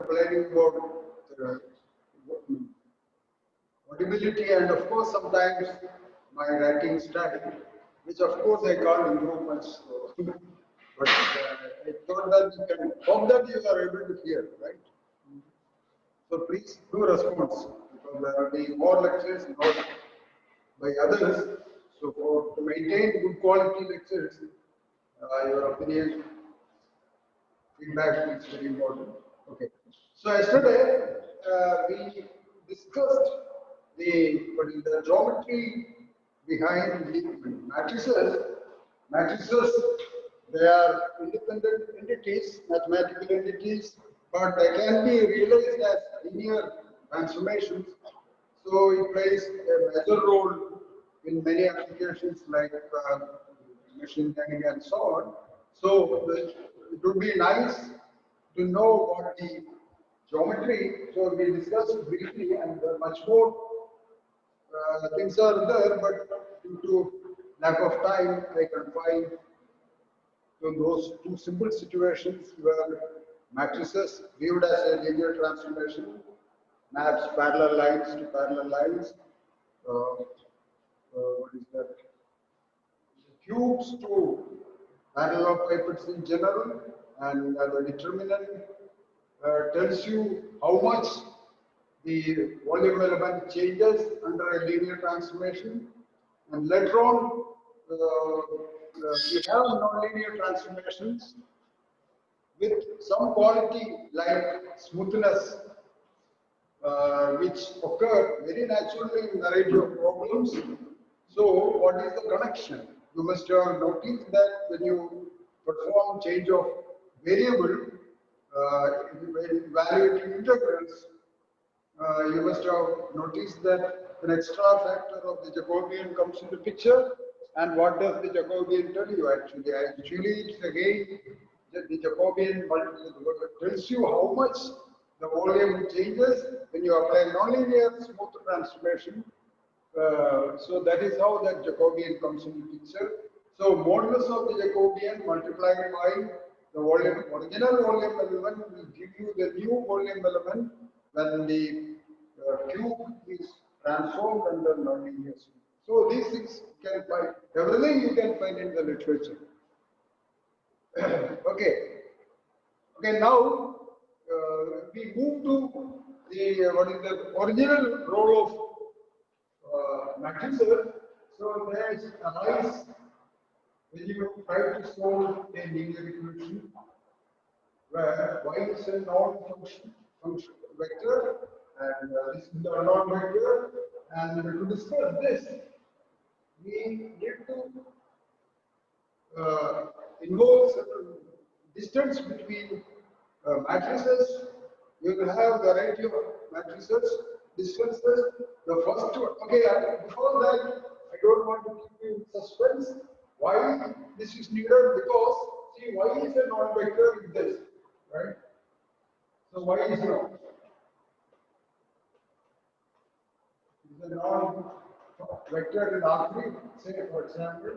complaining about audibility and of course sometimes my writing style, which of course I can't improve much. So, but I thought that you can hope that you are able to hear, right? So please do response because there will be more lectures not by others. So to maintain good quality lectures, your opinion, feedback is very important. Okay. So yesterday we discussed the geometry behind the matrices. Matrices, they are independent entities, mathematical entities, but they can be realized as linear transformations. So it plays a major role in many applications like machine learning and so on. So it would be nice to know what the geometry. So we discussed briefly, and much more things are there, but due to lack of time, I confine to those two simple situations where matrices viewed as a linear transformation maps parallel lines to parallel lines. What is that? Cubes to parallelepipeds in general, and the determinant tells you how much the volume element changes under a linear transformation, and later on we have nonlinear transformations with some quality like smoothness, which occur very naturally in a variety of problems. So what is the connection? You must have noticed that when you perform change of variable, when evaluating integrals, you must have noticed that an extra factor of the Jacobian comes into picture. And what does the Jacobian tell you actually? Actually, it's again the Jacobian tells you how much the volume changes when you apply nonlinear smooth transformation. So that is how that Jacobian comes into picture. So modulus of the Jacobian multiplied by the volume, original volume element will give you the new volume element when the cube is transformed under nonlinear. So these things you can find, everything you can find in the literature. Okay, now we move to the what is the original role of matrices. So there is a nice when you try to solve a linear equation where y is a non-function vector and this is the unknown vector, and to discuss this we need to involve certain distance between matrices. You will have a variety of matrices, distances. The first one, okay, before that, I don't want to keep you in suspense. Why this is needed? Because, see, y is a non-vector in this, right? So, y is not. It is a non-vector in R3, say, for example.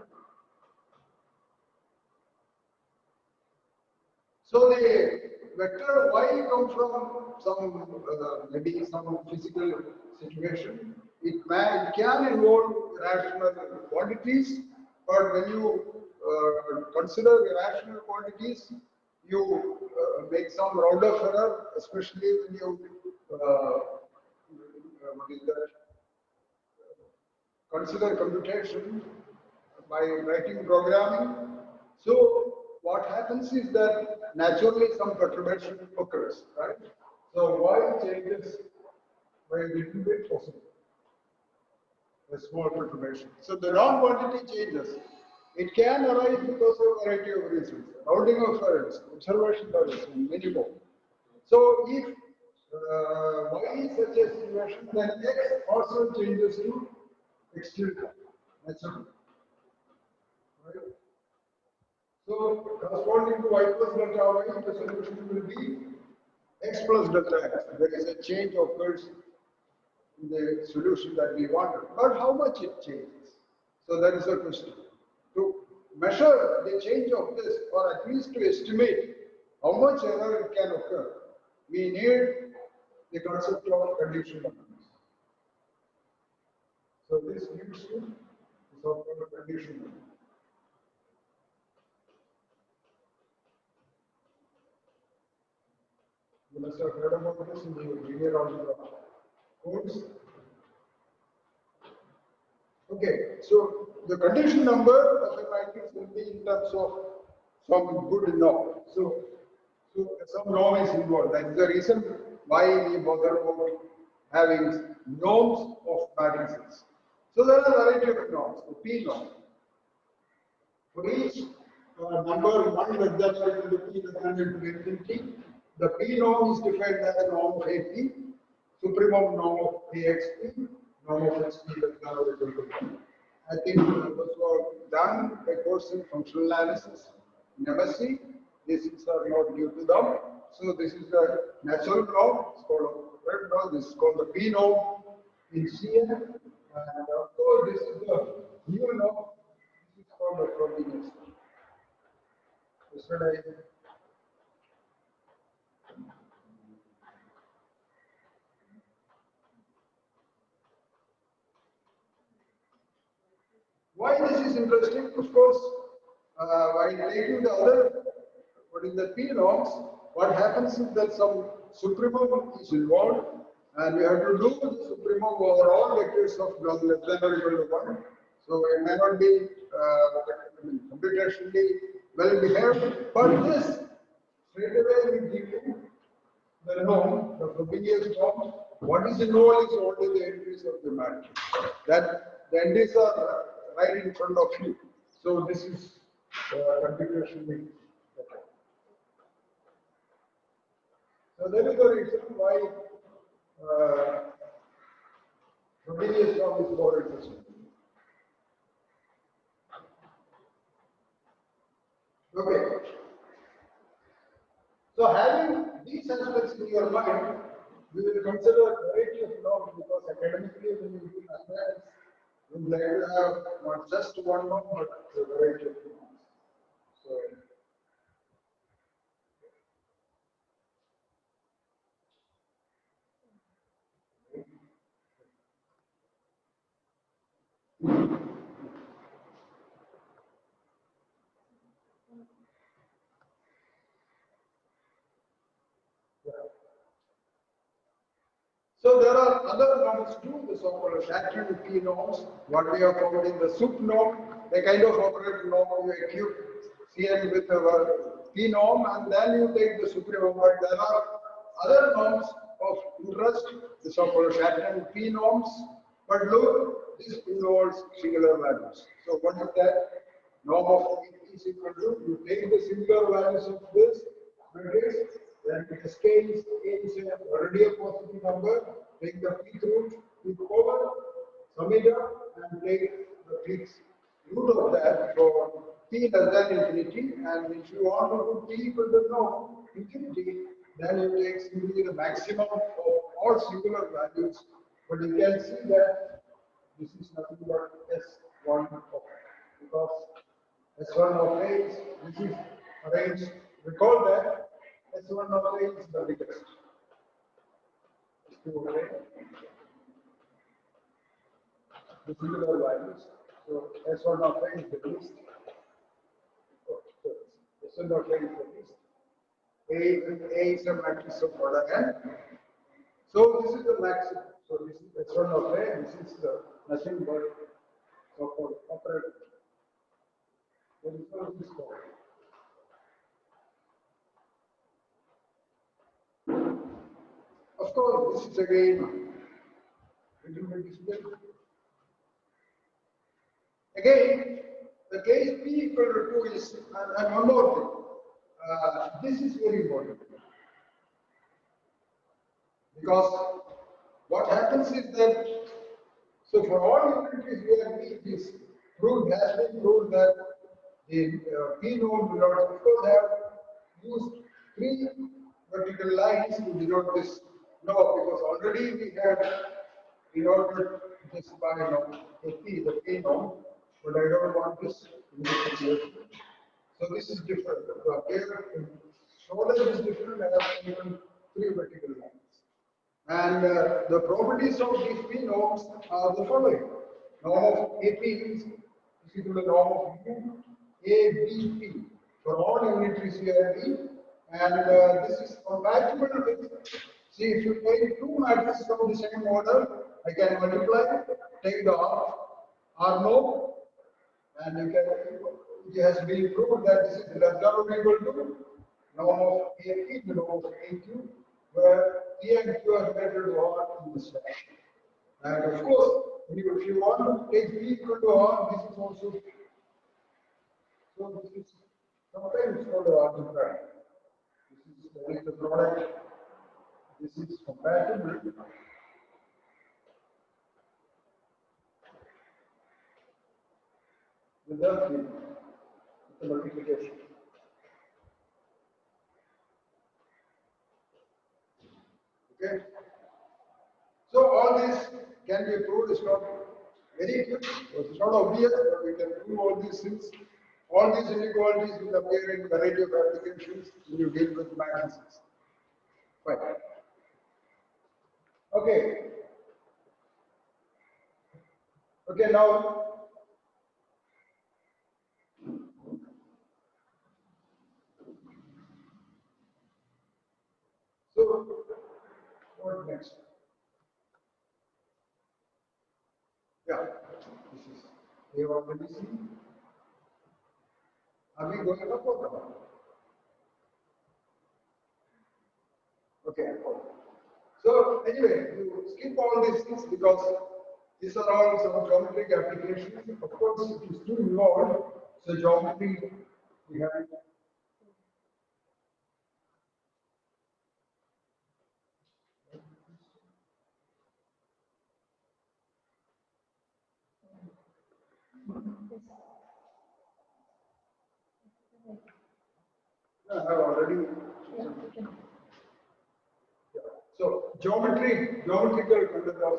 So the vector y come from some maybe some physical situation. It can involve rational quantities, but when you consider irrational quantities, you make some round-off error, especially when you what is that? Consider computation by writing programming. So what happens is that naturally some perturbation occurs, right? So y changes by a little bit possible, a small perturbation. So the non-quantity changes. It can arise because of a variety of reasons, rounding of errors, observation errors, and many more. So if y is such a situation, then x also changes to x tilde, naturally. Right? So, corresponding to y plus delta y, the solution will be x plus delta x. There is a change occurs in the solution that we wanted. But how much it changes? So, that is a question. To measure the change of this, or at least to estimate how much error it can occur, we need the concept of condition numbers. So this gives you the so-called condition number. You must have heard about this in the linear algebra course. Okay, so the condition number mathematics will be in terms of some good norm. So some norm is involved. That is the reason why we bother about having norms of matrices. So there are a variety of norms. The P norm. For each number 1 less than or equal to P less than or equal to infinity, the P norm is defined as norm of AP, supremum norm of AXP, norm of XP less than or equal to 1. I think those who have done a course in functional analysis in MSc, these things are not new to them. So this is the natural norm. It's called a red norm. This is called the P norm in CN. And of course, this is the new norm. This is called the Frobenius norm. Yesterday, why this is interesting? Of course, while taking the other, what is the P norms, what happens is that some supremum is involved, and we have to do the supremum over all vectors of less than or equal to 1. So it may not be computationally well behaved, but this straight away we give you the norm, the Frobenius norm. What is known is only the entries of the matrix. That the entries are right in front of you. So this is computationally better. So that is the reason why Frobenius norm is more interesting. Okay. So having these aspects in your mind, we will consider a variety of norms because academically when you do mathematics, we would like to have not just one norm but a variety of norms. So so there are other norms too, the so-called Châtillon P norms, what we have found in the SUP norm, a kind of operator norm, you acute CN with our P norm and then you take the supremum. But there are other norms of interest, the so-called Châtillon P norms. But look, this involves singular values. So what is that? Norm of P is equal to, you take the singular values of this matrix, then it scales, A is already a positive number, take the pth root, pth over, sum it up, and take the pth root of that for p less than infinity. And if you want to put p equal to no infinity, then you take simply the maximum of all singular values. But you can see that this is nothing but S1 of A, because S1 of A is, this is arranged, recall that S1 of A is the biggest. S2 of A, the singular values. So S1 of A is the least. So S1 of A is the least. A is a matrix of order n. So this is the maximum. So this is S1 of A. This is the nothing but so-called operator. There is no this called. Of course, this is again little bit difficult. Again, the case P equal to 2 is, and one more thing. This is very important. Because what happens is that, so for all utilities where P is proved, has been proved that the P node will not, of course, have used 3 vertical lines to denote this law, because already we have denoted this by the P node, but I don't want this in this situation. So this is different. So here, Schroeder is different. I have even three vertical lines. And the properties of these P norms are the following. Norm of AP is equal to the norm of U, A, B, P for all unitary CRB. And this is compatible with, see, if you take two matrices of the same order, I can multiply, take the R norm, and you can, it has been proved that this is less than or equal to norm of AP, the norm of AQ, where P and Q are related to R in this fashion. And of course, if you want to take P equal to R, this is also, so this is sometimes called the algebra. This is the product, this is compatible with the multiplication. Okay. So all this can be proved. It's not very quick, it's not obvious, but we can prove all these things. All these inequalities will appear in a variety of applications when you deal with matrices. Fine. Okay. Okay, now so what next? Yeah, this is A already seen. Are we going up or down? Okay. So anyway, you skip all these things because these are all some geometric applications. Of course, it is too involved. So geometry we have. I have already. So geometrical content of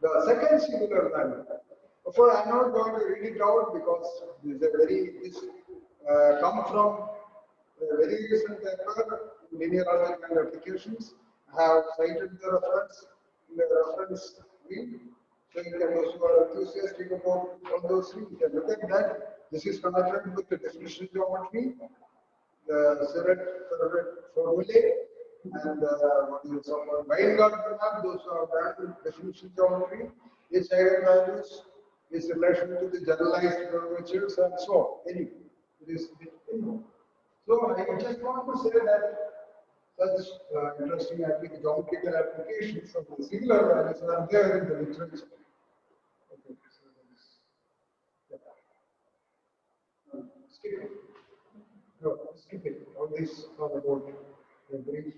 the second singular line. Therefore, I am not going to read it out because this come from a very recent paper, linear algebra applications. I have cited the reference in the reference link. So you can, those who are enthusiastic about all those things, you can look at that. This is connected with the differential geometry, the Surratt formulae, and what is called Weingarten map. Those are done differential geometry. Its eigenvalues, its relation to the generalized curvatures, and so on. Anyway, it is so I just want to say that such interesting geometrical applications of the singular values are there in the literature. Okay, so skip it. No, skip it. All these are about the brief.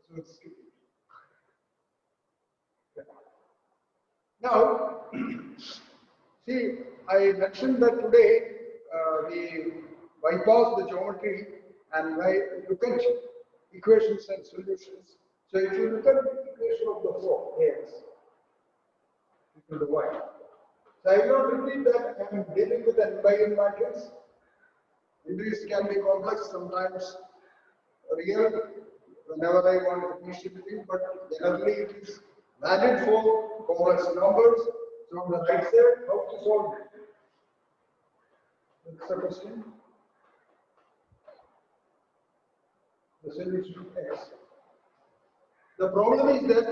So skip it. Yeah. Now, see, I mentioned that today we bypass the geometry and look at equations and solutions. So if you look at the equation of the flow, Ax equal to y. So I will not repeat that. I am dealing with an n by n matrix. Entries can be complex, sometimes real, whenever I want efficiency, but generally it is valid for complex numbers. So on the right side, how to solve it? That's the question. The solution X. The problem is that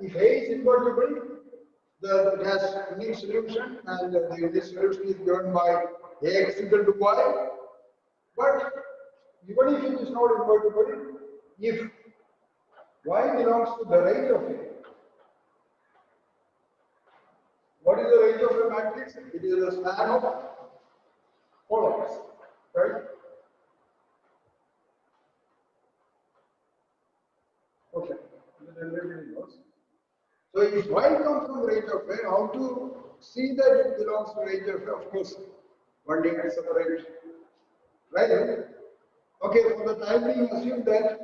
if A is invertible, it has unique solution, and the unique solution is given by Ax equal to y. But even if it is not invertible, if y belongs to the range of A, what is the range of a matrix? It is the span of columns, right? Okay. So if y comes from range of A, how to see that it belongs to range of A? Of course, one need to separate, right? Okay, for the time being, assume that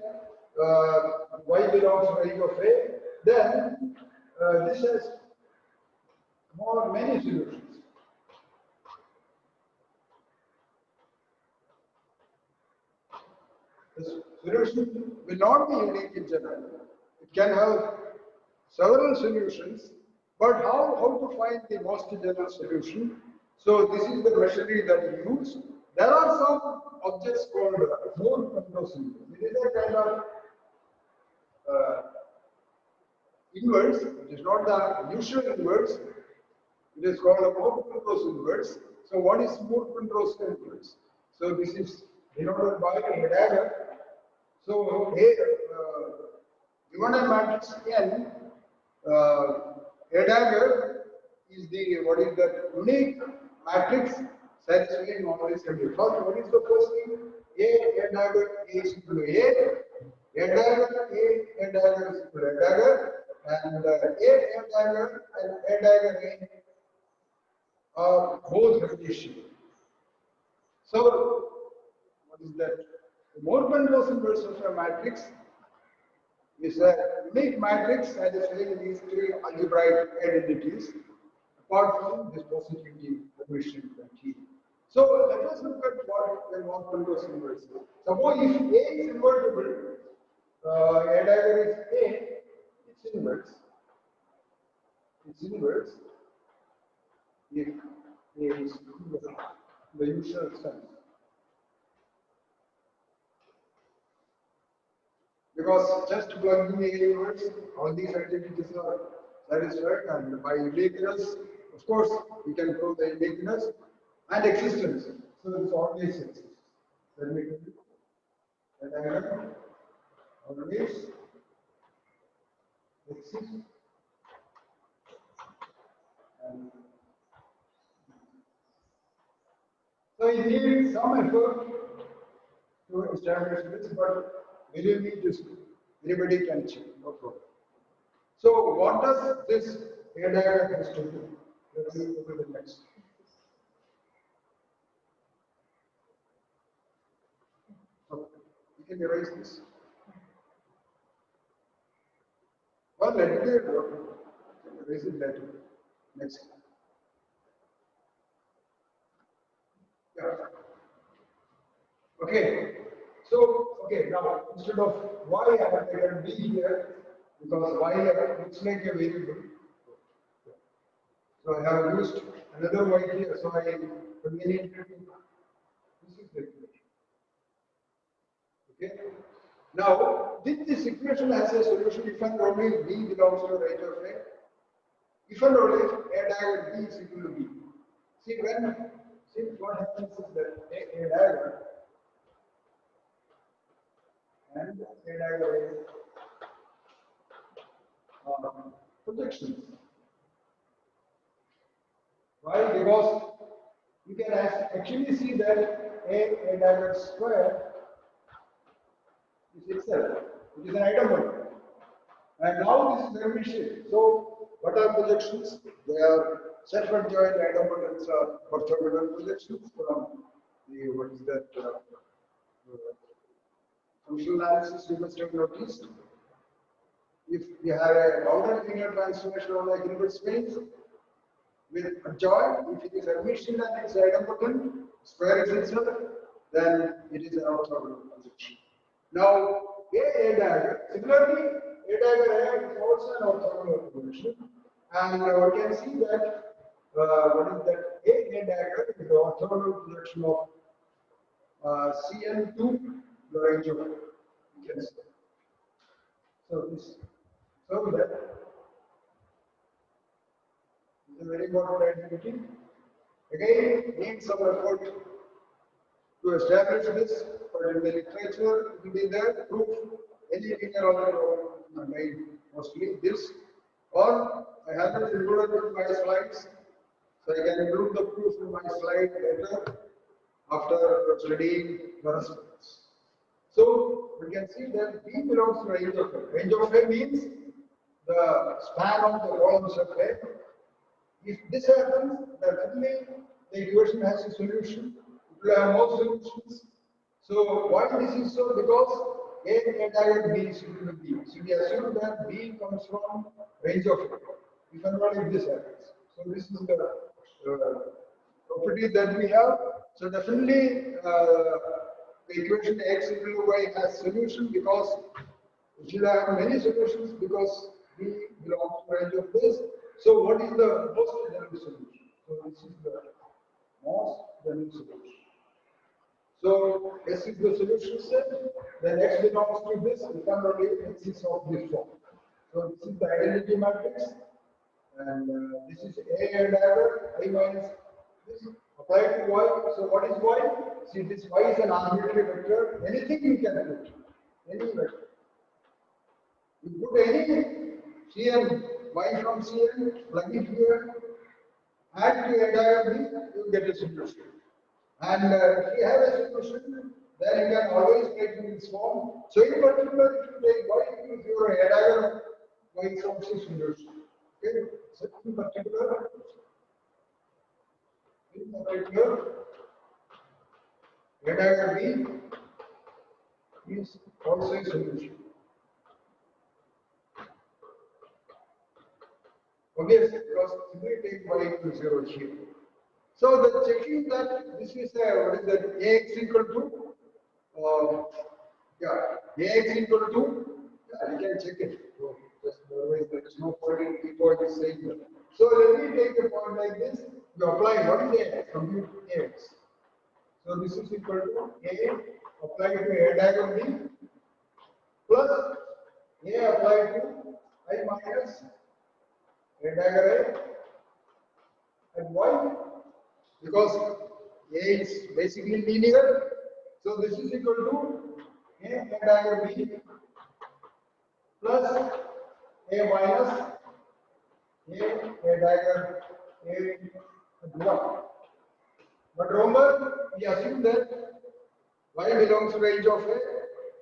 y belongs to range of A, then this has many solutions. So solution will not be unique in general. It can have several solutions, but how to find the most general solution? So this is the machinery that we use. There are some objects called Moore control symbols. It is a kind of inverse. It is not the usual inverse. It is called a Moore-Penrose inverse. So what is Moore-Penrose inverse? So this is denoted by a dagger. So given a matrix N, a dagger is the unique matrix satisfying all these conditions. First, what is the first thing? A dagger is equal to A dagger A dagger is equal to A dagger, and A dagger and A dagger A are both repetition. So, what is that? The Moore-Penrose inverse of a matrix is a unique matrix satisfying these three algebraic identities, apart from this positivity permission criteria. So let us look at what the Moore-Penrose inverse is. Suppose if A is invertible, A dagger is A, it's inverse. It's inverse if A is the usual sense. Because just plugging A inverse, all these identities are satisfied, and by uniqueness, of course, we can prove the uniqueness and existence. So it's always exists. Then we can do that diagram always exists. And so it needs some effort to establish this, but believe me, this anybody can check, no problem. So what does this A dagger has to do? Let's go to the next. So we can erase this. Well, let it erase it later. Next. Yeah. Okay. So, okay, now instead of y, I have taken b here because y looks like a variable. So I have used another y here, so I conveniently this is the equation. Okay. Now, this equation has a solution if and only b belongs to the range of A. If and only A dagger b is equal to b. See, what happens is that A dagger and A dagger is projections. Why? Because you can actually see that A dagger square is itself, it is an item one. And now this is Hermitian. So, what are projections? They are self-adjoint idempotent orthogonal projections from the, what is that, functional analysis you must have noticed. If we have a bounded linear transformation on a Hilbert space with adjoint, if it is Hermitian and it is idempotent, square is itself, then it is an orthogonal projection. Now, A dagger, similarly, A dagger A is also an orthogonal projection, and we can see that what is that A dagger is the orthogonal projection of Cn to the range of you can say. So this, so that is a very important identity. Again, needs some effort to establish this, but in the literature it will be there. Proof any linear algebra made mostly this, or I haven't included in my slides, so I can include the proof in my slide later after studying the response. So we can see that B belongs to range of A. Range of A means the span of the columns of A. If this happens, definitely the equation has a solution. It will have more solutions. So why this is so? Because A dagger B is equal to B. So we assume that B comes from range of A. If and only if this happens. So this is the property that we have. So definitely the equation x equal to y has solution because it will have many solutions because B belongs to range of this. So what is the most general solution? So this is the most general solution. So S is the solution set, then X belongs to this, if and only X is of this form. So this is the identity matrix, and this is A and dagger, I minus this, applied to Y. So what is Y? See, this Y is an arbitrary vector, anything you can put, any vector. You put any Cn, Y from Cn, plug it here, add to A dagger B, you get a solution. And if you have a solution, then you can always make it in this form. So in particular, if you take Y if you are a dagger Y from C solution. Okay. So in particular, a dagger B is also a solution. Obviously, because simply take Y equal to 0 here. So the checking that this is what is that Ax equal to Ax equal to you can check it. So just otherwise there is no point in people just saying that. So let me take a point like this. You apply what is Ax? Compute Ax. So this is equal to A applied to A dagger B plus A applied to I minus A dagger A and Y. Because A is basically linear, so this is equal to A dagger B plus A minus A dagger A and 1. But remember, we assume that Y belongs to range of A,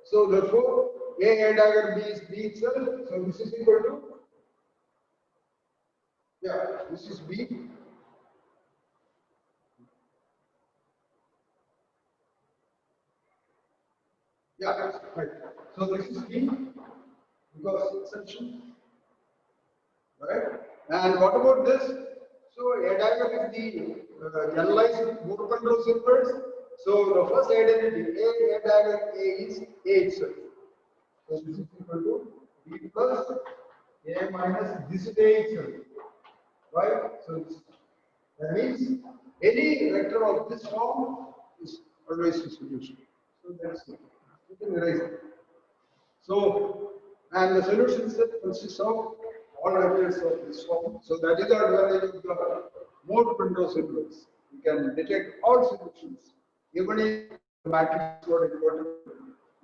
so therefore A dagger B is B itself, so this is equal to, this is B. Right. So this is B because exception, right? And what about this? So A dagger is the generalized Moore-Penrose inverse. So the first identity A dagger A is A itself. So this is equal to B plus A minus this is A itself, right? So that means any vector of this form is always a solution. So that's it. You can erase it. So, and the solution set consists of all vectors of this form. So that is the advantage of the Moore-Penrose inverse. You can detect all solutions, even if the matrix is not important.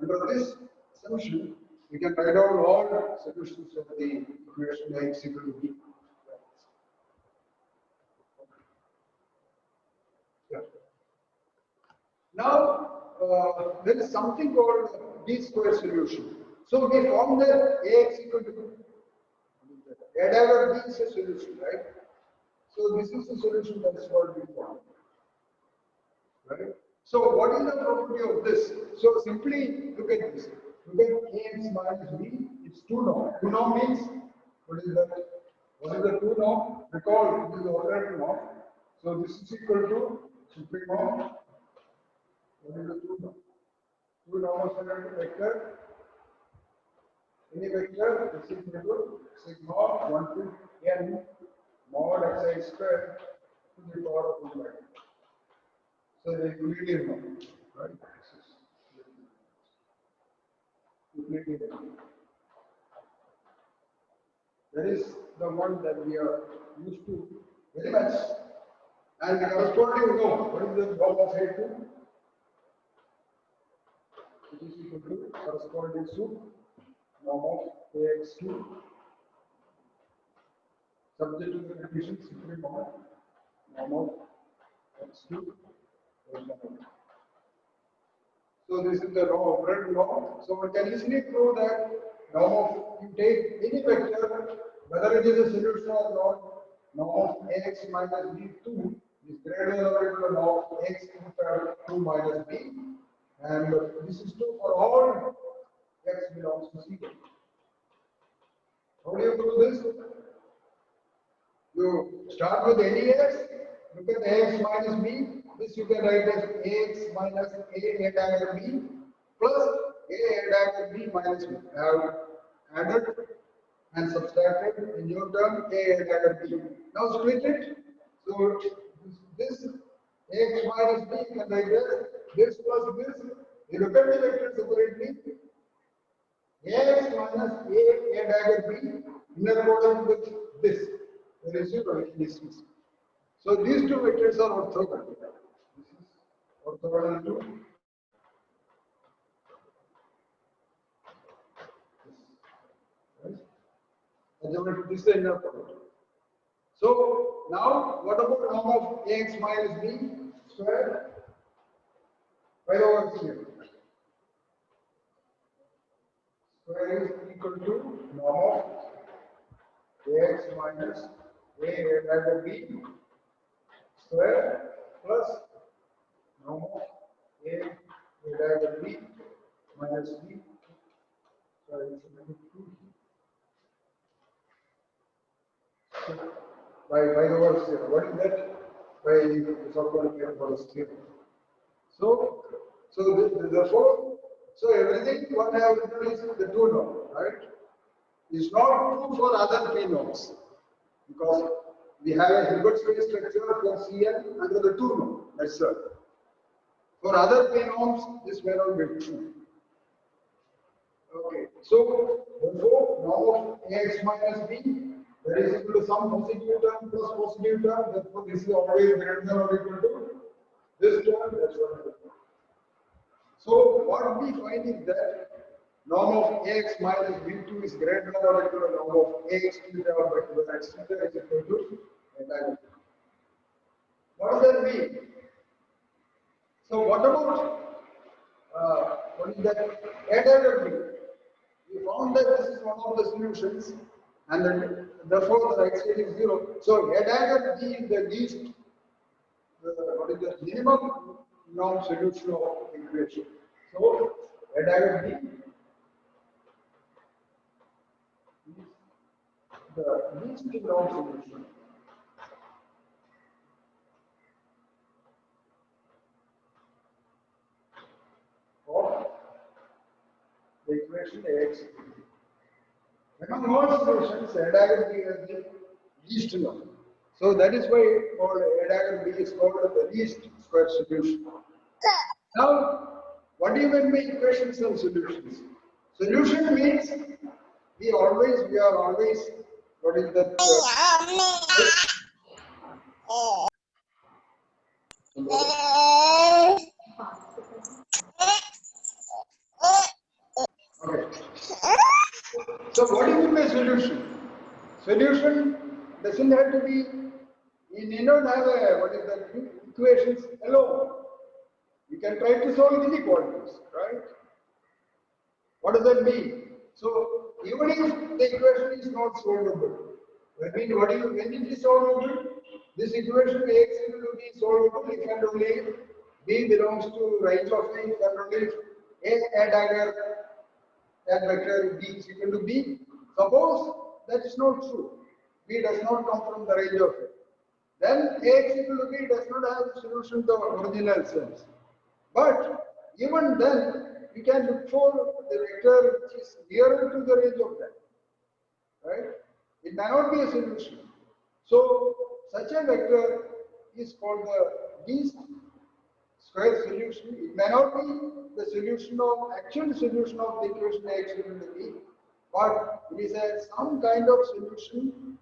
Under this assumption, we can write down all solutions of the equation X equal to B. Now, there is something called D square solution. So we found that Ax equal to A dagger B is a solution, right? So this is the solution that is called B form, right? So what is the property of this? So simply look at this. Look at Ax minus B. It's 2 norm. 2 norm means what is that? What is the 2 norm? Recall this is the operator norm. So this is equal to supreme norm. What is the 2 norm? 2 normal vector. Any vector is equal to sigma 1 to n mod xi square to the power of 1 by 2. So the Euclidean norm, right? This is Euclidean norm. That is the one that we are used to very much. And the corresponding norm, what is the norm of A2? It is equal to corresponding to norm of Ax2 subject to the condition supreme norm of x2. So this is the norm of red norm. So we can easily prove that norm of, you take any vector, whether it is a solution or not, norm of Ax minus B2 is greater than or equal to norm of X into 2 minus B. And this is true for all X belongs to C. How do you prove this? You start with any X, look at Ax minus B, this you can write as ax minus a dagger b plus a dagger b minus b. I have added and subtracted in your term a dagger b. Now split it. So this ax minus b you can write as this plus this. You look at the vector separately. Ax minus a dagger b inner product with this. The residual is this. So these two vectors are orthogonal. This is orthogonal to this. This is the inner product. So now what about norm of ax minus b square? By over here. Square is equal to norm of ax minus a dagger b square plus norm of a dagger b minus b. Sorry, it should be 2. So, by the words here, what is that? By the so-called for theorem. So therefore, so everything what I have written is the 2 norm, right? Is not true for other p norms because we have a Hilbert space structure for Cn under the 2 norm. That's all. For other p norms, this may not be true. Okay, so therefore, norm of ax minus b that is equal to some positive term plus positive term. Therefore, this is always greater than or equal to this term. That's what. So what we find is that norm of ax minus b2 is greater than or equal to norm of ax theta by x theta is equal to entire. What does that mean? So what about what is that a dagger b? We found that this is one of the solutions, and then therefore the right side is 0. So a dagger b is the least, what is the minimum norm solution of equation. So a dagger b is the least norm solution of the equation ax. Among all solutions, a dagger b is the least norm. So that is why called a dagger b is called the least square solution. Now, what do you mean by equations and solutions? Solution means we are always what is that? Okay. So what do you mean by solution? Solution doesn't have to be. You need not have a what is that equations alone. You can try to solve inequalities, right? What does that mean? So even if the equation is not solvable, when it is solvable, this equation x will be solvable if and only b belongs to range of a, and only if a dagger that vector b is equal to b. Suppose that is not true. B does not come from the range of a. Then ax equal to b does not have the solution to the original sense. But even then, we can look for the vector which is nearer to the range of that. Right? It may not be a solution. So such a vector is called the least square solution. It may not be the actual solution of the equation ax equal to b, but it is some kind of solution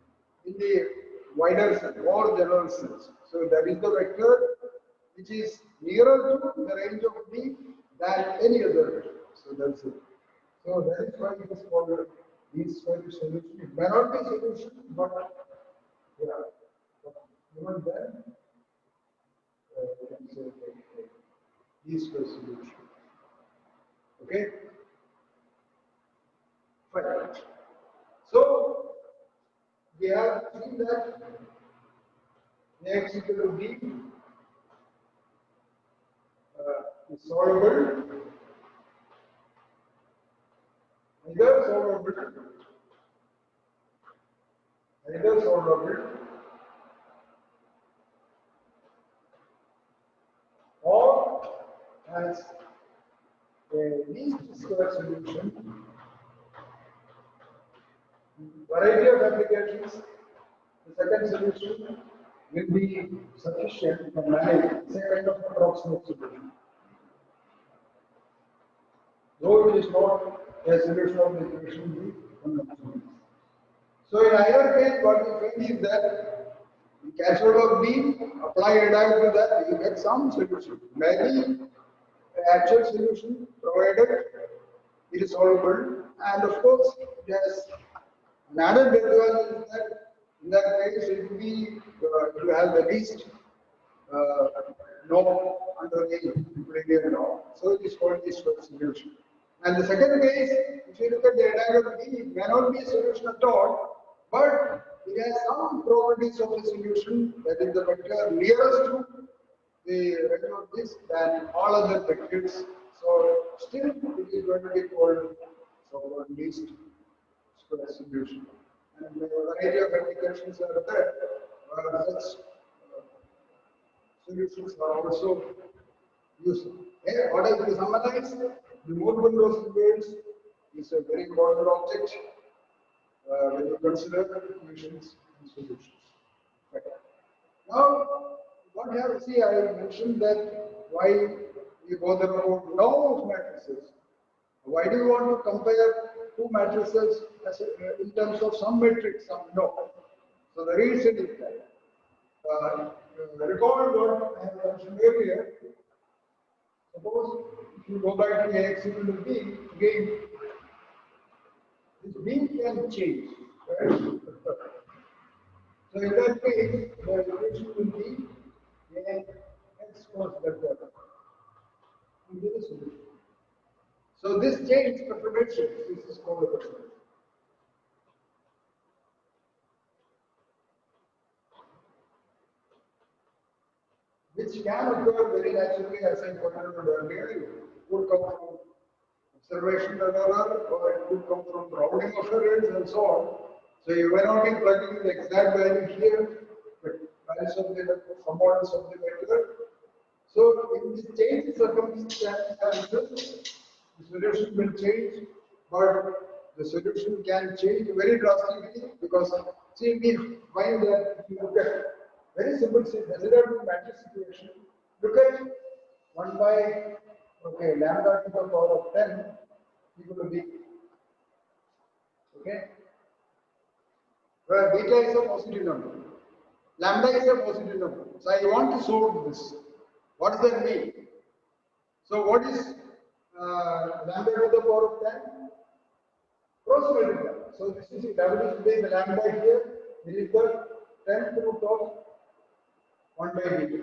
in the wider sense, more general sense. So that is the vector which is nearer to the range of b than any other vector. So that's it. So that is why it is called the least square solution. It may not be a solution, but yeah, even then, we can say least square solution. Okay? Fine. So we have seen that x equal to b is solvable, either solvable has a least square solution, variety of applications, the second solution will be sufficient to manage some kind of approximate solution. Though it is not a solution of the equation B. So in either case, what we find is that you catch hold of B, apply reduct to that, you get some solution. Maybe the actual solution provided it is solvable, and of course, yes, another disadvantage is that in that case it will be you have the least no under the Euclidean law. So it is called the solution. And the second case, if you look at the rectangle B, it may not be a solution at all, but it has some properties of the solution, that is the vector nearest to the range of this than all other vectors. So still it is going to be called so least square solution. And a variety of applications are there. Such solutions are also used. What I will summarize, the Moore-Penrose inverse is a very important object when you consider equations and solutions. Okay. Now, what you have to see, I mentioned that why we bother about norm of matrices. Why do you want to compare two matrices as in terms of some matrix, some no? So the reason is that recall what I have mentioned earlier. Suppose if you go back to Ax equal to B, again, this B can change, right? So in that case, the equation will be Ax cos delta will be the solution. So this change perturbation, this is called a perturbation. Which can occur very naturally, as I pointed out earlier. It could come from observation error, or it could come from rounding of errors and so on. So you may not be plugging the exact value here, but values of the some models of the vector. So in this change circumstances, the solution will change, but the solution can change very drastically because see we find that if you look at very simple Hessian matrix situation, look at 1 by lambda to the power of 10 equal to B. Okay, where beta is a positive number, lambda is a positive number. So I want to solve this. What does that mean? So what is lambda to the power of 10? Cross multiply. So this is W is the lambda here. This is the 10th root of 1 by beta.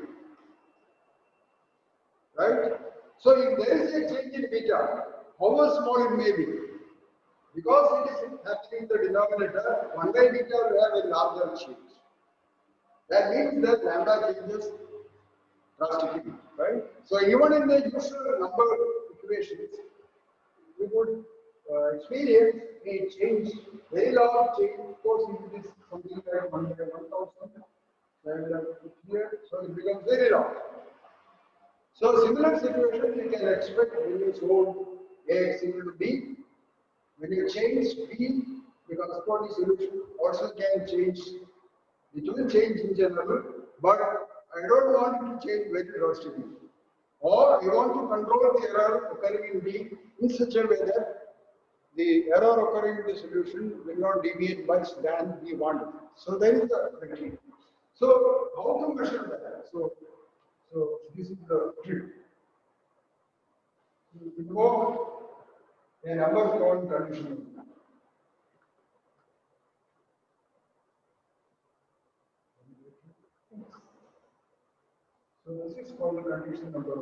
Right? So if there is a change in beta, however small it may be, because it is happening in the denominator, 1 by beta will have a larger change. That means that lambda changes drastically, right? So even in the usual number equations, we would experience a change, very large change. Of course, if it is something like 1 by 1000, here, so it becomes very large. So similar situation you can expect when you solve Ax equal to B. When you change B, the corresponding solution also can change. It will change in general, but I don't want it to change very drastically. Or I want to control the error occurring in B in such a way that the error occurring in the solution will not deviate much than we want. So there is the trick. So how to measure that? So this is the trick. You invoke a number called conditional. So this is called the conditional number.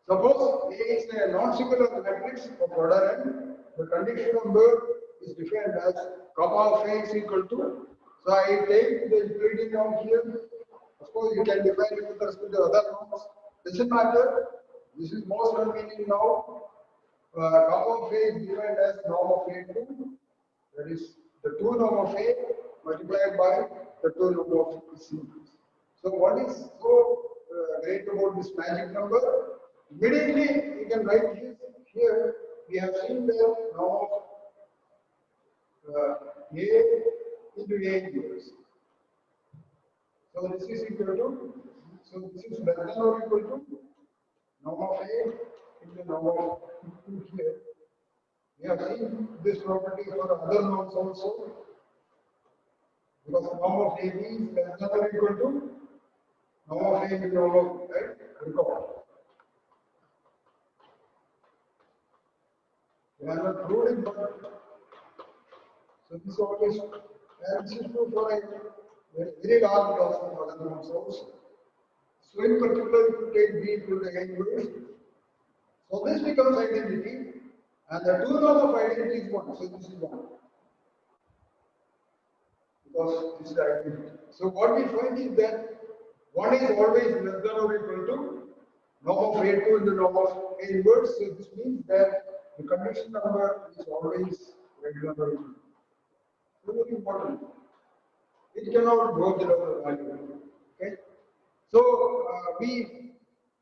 Suppose A is a non-singular matrix of order n. The conditional number is defined as kappa of A is equal to. So I take the Euclidean norm here. Of course, you can define it with respect to other norms. Doesn't matter. This is most convenient now. Kappa of A is defined as norm of A2. That is the 2 norm of A multiplied by the 2 norm of C. So what is so great about this magic number Immediately you can write this here. We have seen the norm of A into A inverse. So this is equal to, so this is less than or equal to norm of A into norm of 2 here. We have seen this property for other norms also, because norm of AB is less than or equal to norm of A into norm of B, right? Recall. We are not proved it, but so this always, and this is true for a very large class of other norms also. So in particular, if you take B equal to A inverse, so this becomes identity, and the two norm of identity is 1. So this is 1. Because this is identity. So what we find is that 1 is always less than or equal to norm of A2 into norm of A inverse. So this means that the condition number is always greater than or equal to. So very important. It cannot go below the value. Okay. So we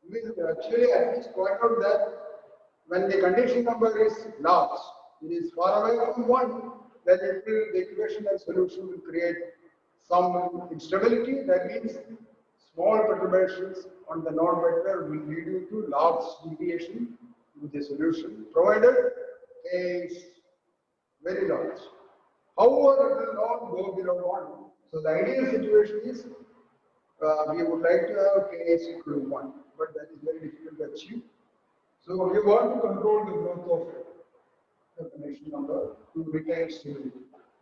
will actually at least point out that when the condition number is large, it is far away from 1, then it will, the equation and solution will create some instability. That means small perturbations on the norm vector will lead you to large deviation with the solution, provided A is very large. However, it will not go below 1. So the ideal situation is we would like to have K is equal to 1, but that is very difficult to achieve. So we want to control the growth of the condition number to retain stability.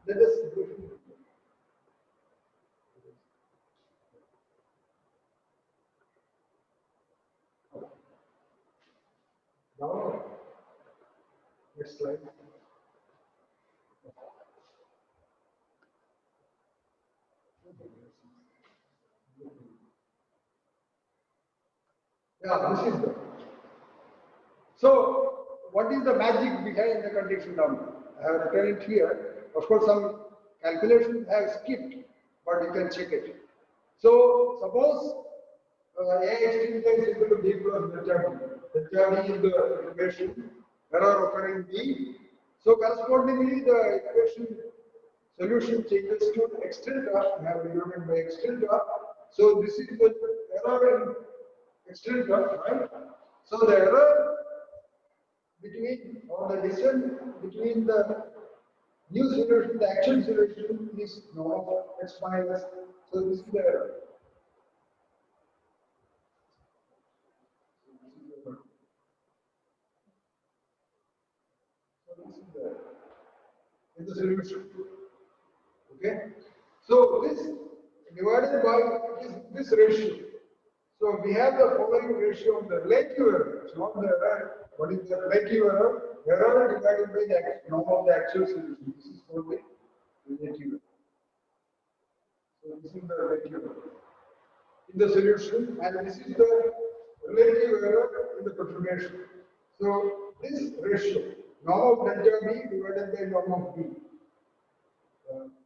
Let us do it. Now, next slide. Yeah, this is the. So, what is the magic behind the condition number? I have written it here. Of course, some calculations have skipped, but you can check it. So, suppose A extrinsic is equal to B plus delta B. Delta B is the equation error occurring B. So, correspondingly, the equation solution changes to extrinsic. We have denoted by extrinsic. So, this is the error in extrinsic, right? So, the error between or the distance between the new solution, the actual solution is norm of x minus. So this is the error. So this is the error in the solution. Okay. So this divided by this ratio. So we have the following ratio of the relative error. It's not the error. What is the relative error? Error divided by the norm of the actual solution. This is called the relative error. So this is the relative error in the solution, and this is the relative error in the perturbation. So this ratio, norm of delta B divided by norm of B.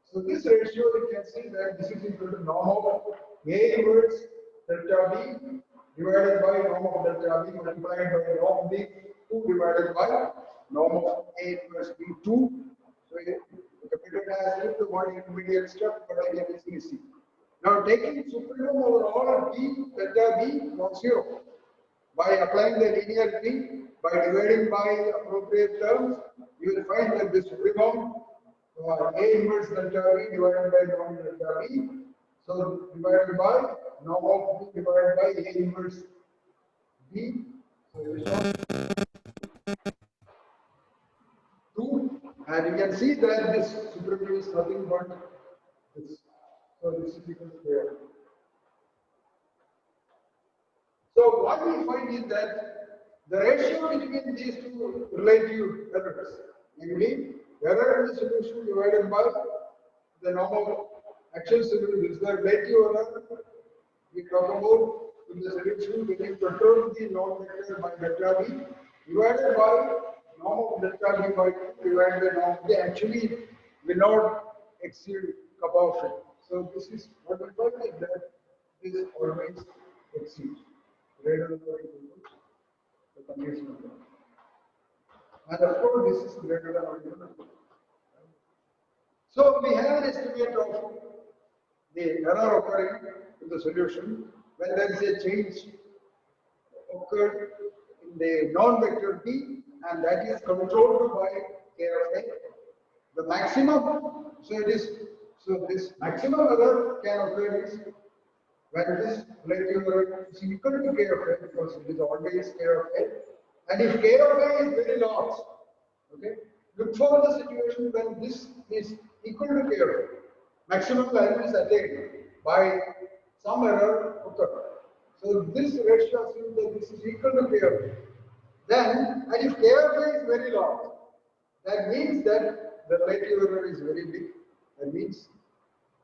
So this ratio, you can see that this is equal to norm of A inverse delta B divided by norm of delta B multiplied by norm B 2 divided by norm of A inverse B2. So the computer has skipped the one intermediate step, but I can easily see. Now taking supremum over all of B delta B non-zero by applying the linearity by dividing by appropriate terms, you will find that the supremum A inverse delta B divided by norm delta B. So divided by norm of B divided by A inverse B. So this one 2, and you can see that this supremum is nothing but this. So this is equal to there. So what we find is that the ratio between these two relative errors, namely error in the solution divided by the norm of actual solution, is the relative error we talk about in the solution when you perturb the norm vector by delta B divided by norm of delta B by 2 divided by norm B actually will not exceed kappa of it. So this is what we find is that this always exceeds greater than or equal to the condition of the. And of course, this is greater than or equal to. So we have an estimate of the error occurring in the solution when there is a change occurred in the non-vector B, and that is controlled by K of A. The maximum, so this maximum error can occur is when this relative error is equal to K of A, because it is always K of A. And if K of A is very large, okay, look for the situation when this is equal to K of A. Maximum value is attained by some error occur. So this ratio assumes that this is equal to K of A. Then, and if K of A is very large, that means that the relative error is very big. That means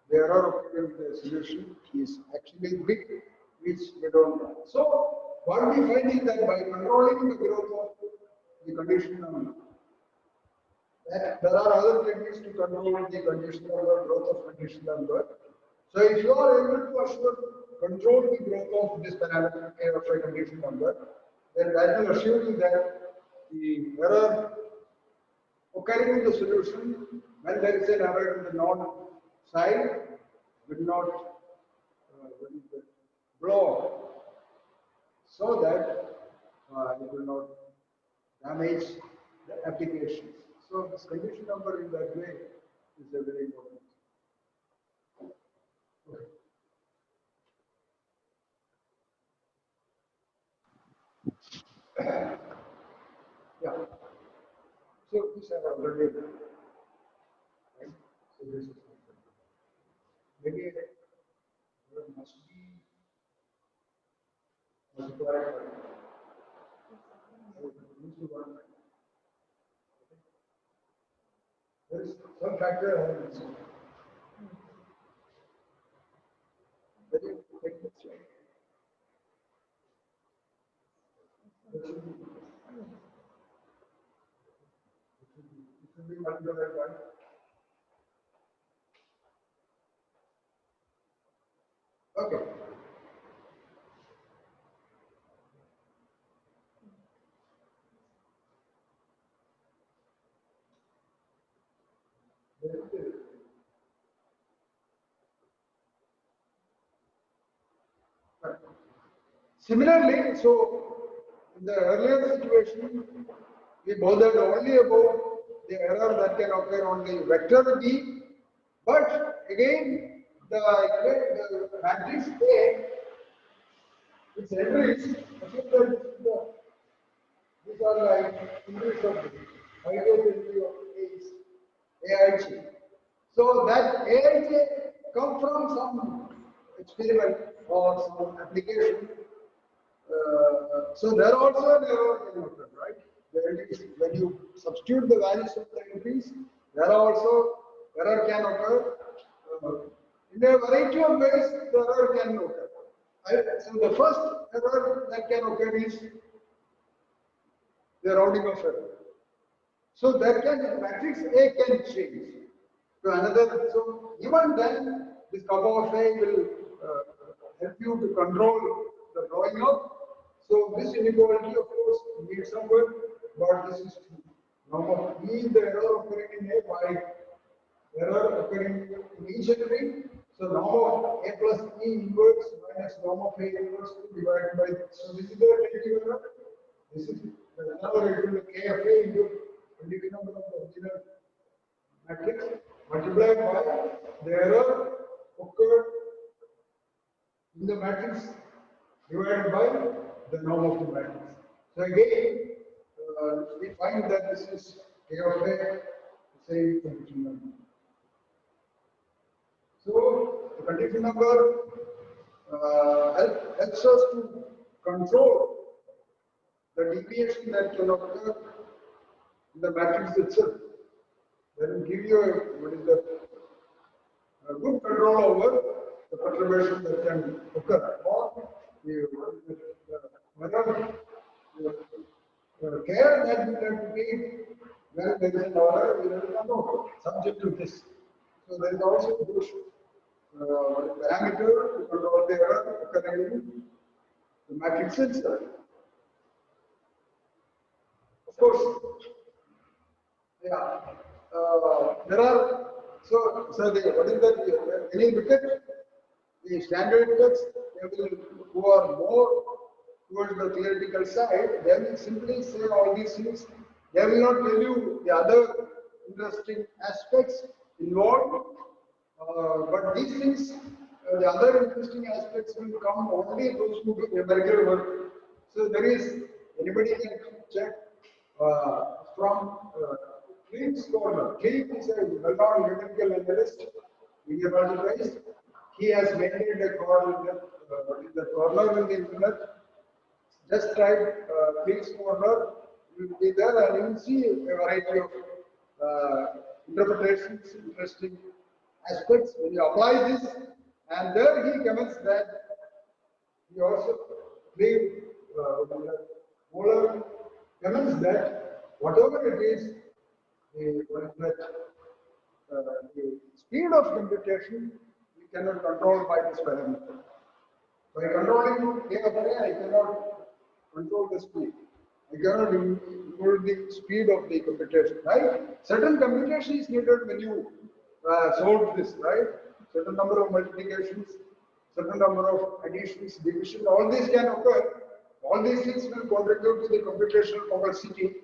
the error occurring in the solution is actually big, which we don't know. So, what we find is that by controlling the growth of the condition number, that there are other techniques to control the condition number, growth of condition number. So, if you are able to control the growth of this parameter K of A condition number, then that will assure you that the error occurring in the solution when there is an error in the node side will not blow so that it will not damage the applications. So this condition number in that way is a very important. Okay. Yeah. So these are already done. Right? So this is maybe there must be multiplied by there is some factor I have mentioned. That is techniques, right? It should be multiplied by. Okay. Similarly, so in the earlier situation, we bothered only about the error that can occur on the vector B, but again the matrix A, its entries, assume that these are like entries of the highest entry of A is AIJ. So that AIJ come from some experiment or some application. So there also an error can occur, right? When you substitute the values of the entries, there also error can occur. In a variety of ways, the error can occur. So the first error that can occur is the rounding of error. So that matrix A can change to another. So even then, this kappa of A will help you to control the drawing up. So this inequality, of course, needs some work, but this is true. Now, E the error occurring in A by error occurring in each entry. So norm of A plus E inverse minus norm of A inverse divided by. So this is the relative error. This is the error equal to K of A into relative number of the original matrix multiplied by the error occurred in the matrix divided by the norm of the matrix. So again, we find that this is K of A, the same condition number. So the condition number helps us to control the deviation that can occur in the matrix itself. That will give you a good control over the perturbation that can occur, or the care that we have to take when there is an order, we have to know subject to this. So there is also this parameter to control the error occurring in the matrix itself. Of course, yeah. There are so the what is that? When you look at the standard text, they will who are more towards the theoretical side. They will simply say all these things. They will not tell you the other interesting aspects involved. But these things, the other interesting aspects will come only those who do numerical work. So there is anybody can check from Cleve's corner. Cleve is a well-known numerical analyst, Indian Prize. He has maintained a corner in the corner in the internet. Just type Cleve's corner, you will be there and you will see a variety of interpretations, interesting aspects. When you apply this, and there he comments that he also Cleve Moeller comments that whatever it is, the speed of computation we cannot control by this parameter. By controlling K of A, I cannot control the speed. I cannot include the speed of the computation, right? Certain computation is needed when you solve this, right? Certain number of multiplications, certain number of additions, division, all these can occur. All these things will contribute to the computational complexity,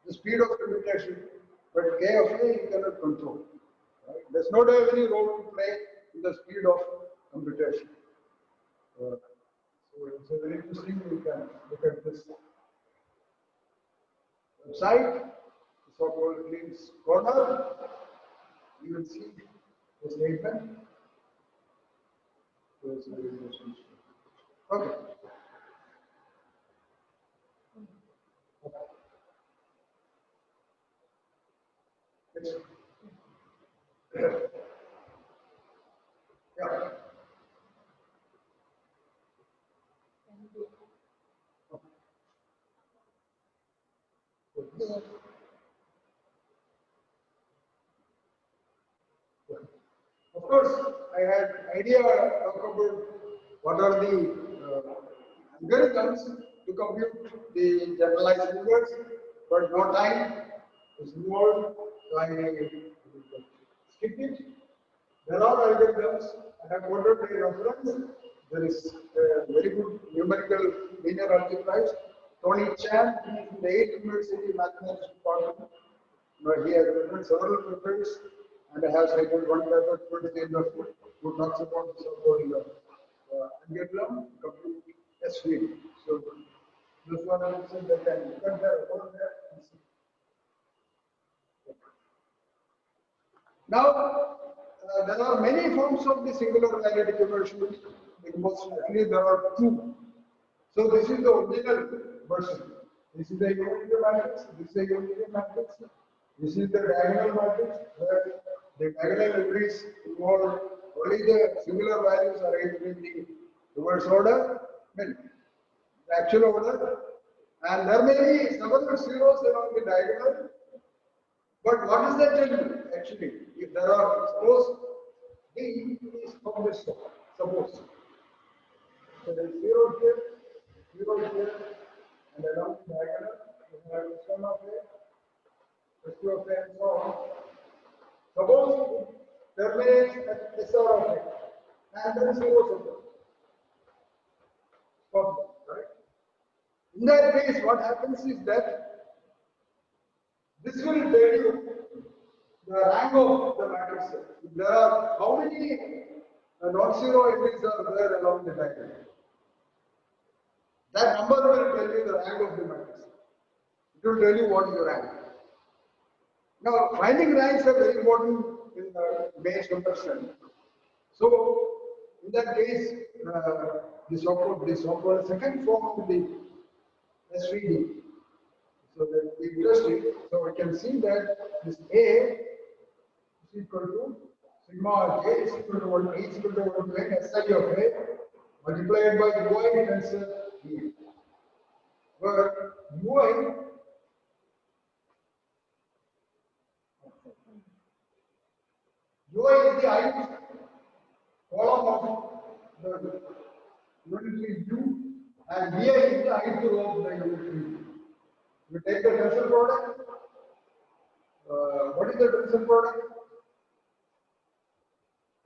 the speed of computation, but K of A you cannot control. Right? Does not have any role to play in the speed of computation. So it's a very interesting. We can look at this website, the so-called Cleve's corner. You will see the statement. Okay. Yeah. Of course, I had idea about what are the algorithms to compute the generalized figures, but no time is involved, so I skip it. There are algorithms. I have quoted a reference. There is a very good numerical linear algebraist, Tony Chan, in the 8th University Mathematics Department. He has written several papers and has cited one paper towards the end of it, who talks about the so-called algorithm compute SV. So this one I will say that I look at there and see. Now, there are many forms of the singular value decomposition. Actually, there are two. So this is the original version. This is the unitary matrix. This is a unitary matrix. This is the diagonal matrix, where the diagonal entries involve only the singular values arranged in the reverse order, the actual order, and there may be several zeros along the diagonal. But what does that tell you actually? If there are, suppose D is from this side, suppose. So there is 0 here, 0 here, and along the diagonal, you have S1 of A, S2 of A, and so on. Suppose there may be SR of A, and there is 0 suppose. Right? In that case, what happens is that this will tell you the rank of the matrix. There are how many non-zero entries are there along the diagonal. That number will tell you the rank of the matrix. It will tell you what is the rank. Now, finding ranks are very important in Bayes comparison. So, in that case, the so-called second form of the SVD. So that we illustrate, so we can see that this A is equal to sigma J is equal to 1, A is equal to 1 to N SI of A multiplied by UI tensor E. Where UI is the ith column of the unitary U and VI is the ith row of the unitary U. You take the tensor product. What is the tensor product?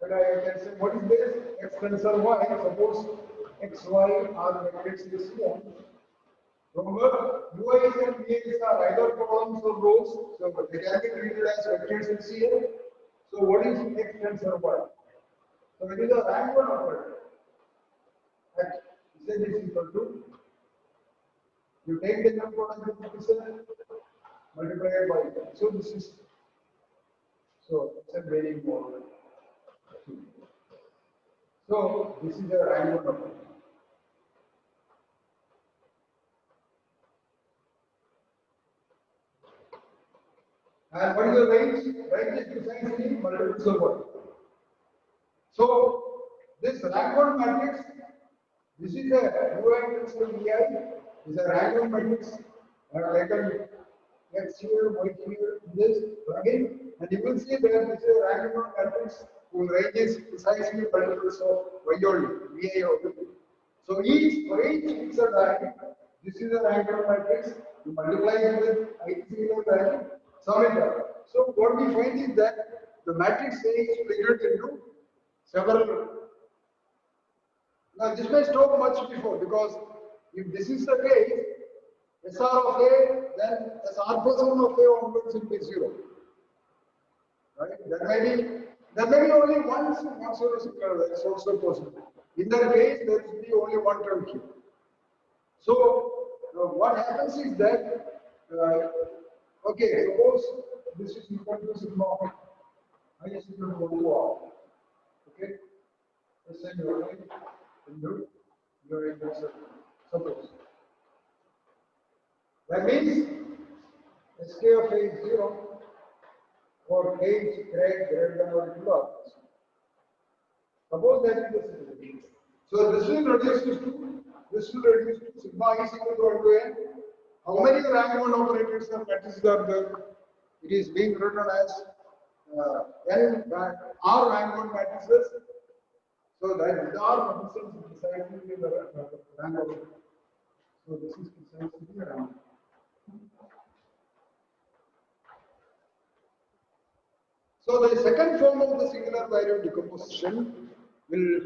And I can say, what is this? X tensor Y. Suppose X, Y are matrix is here. Remember, UIs and VIs are either columns or rows, so they can be treated as vectors in CL. So what is X tensor Y? So it is a rank 1 operator. X Z is equal to, you take the number product of Z multiplied by Z. So this is, so it's a varying model. So this is a rank 1 operator. And what is the range? Range is precisely multiples of 1. So this rank 1 matrix, this is a UI tensor VI, is a rank 1 matrix. I have taken X here, Y here, this again, and you will see that this is a rank 1 matrix whose range is precisely multiples of Y only, VI only. So for each fixed rank, this is a rank 1 matrix. You multiply it with I singular value. So what we find is that the matrix A is split into several. Now this may stop much before, because if this is the case, SR of A, then SR plus 1 of A onwards will be 0. Right? There may be only one sort of singular, that's also possible. In that case, there will be only one term here. So what happens is that okay, suppose this is equal to sigma I is equal to 1 to R. Okay? Let's say you're in this suppose. That means Sk of A is 0 for K is greater than or equal to R. Suppose that is the situation. So this will reduce to sigma is equal to 1 to N. How many rank 1 operators and matrices are there? It is being written as N R rank 1 matrices. So that R represents precisely the rank of it. So this is precisely the rank. So the second form of the singular value decomposition will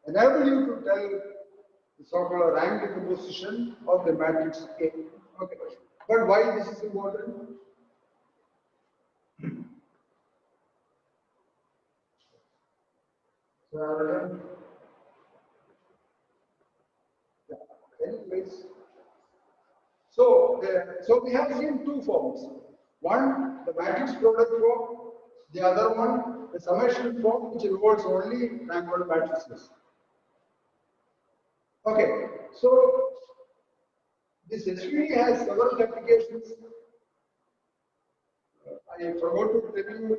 enable you to tell the so-called rank decomposition of the matrix A. Okay, but why this is important? So we have seen two forms. One, the matrix product form. The other one, the summation form, which involves only rank 1 matrices. Okay, so this SVD has several applications. I forgot to tell you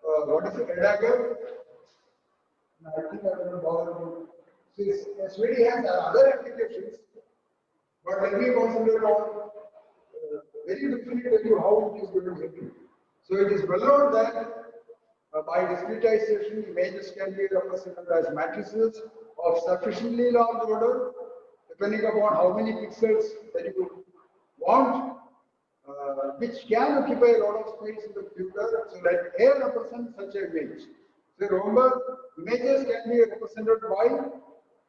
what is a dagger. I think I will not bother about this. SVD has other applications, but let me concentrate on very briefly tell you how it is going to help you. So it is well known that by discretization, images can be represented as matrices of sufficiently large order, depending upon how many pixels that you want, which can occupy a lot of space in the computer. So let A represent such an image. So remember, images can be represented by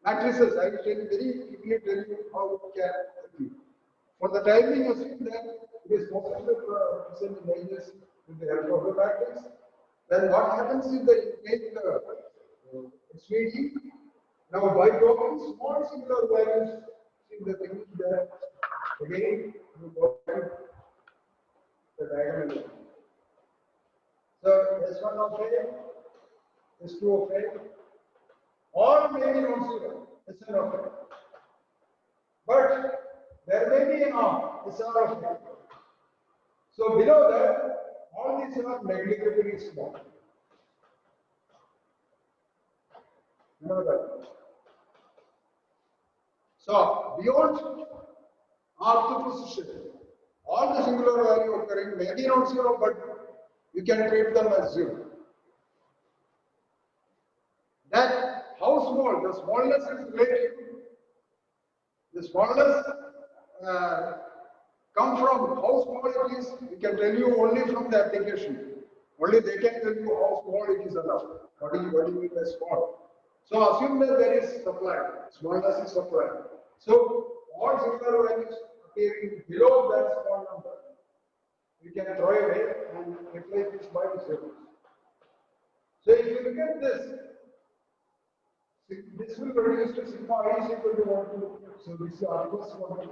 matrices. I will tell you very quickly how it can help you. For the time being, assume that it is possible to present images with the help of a matrix. Then what happens is that you take the SVD. Now by dropping small singular values in the thing there, again you go to the diagonal. So S1 of A, S2 of A, all may be non-zero, Sn of A. But there may be an SR of A. So below that, all these are negligibly small. Remember that. So beyond R2 position, all the singular value occurring may be not zero, but you can treat them as 0. That how small? The smallness is relative. The smallness come from how small it is, we can tell you only from the application. Only they can tell you how small it is enough. What do you mean by small? So assume that there is supply, smallness is supply. So all similar values appearing below that small number, we can throw away and replace this by zero. So if you look at this will reduce to sigma I is equal to 1 to, so this is our first one.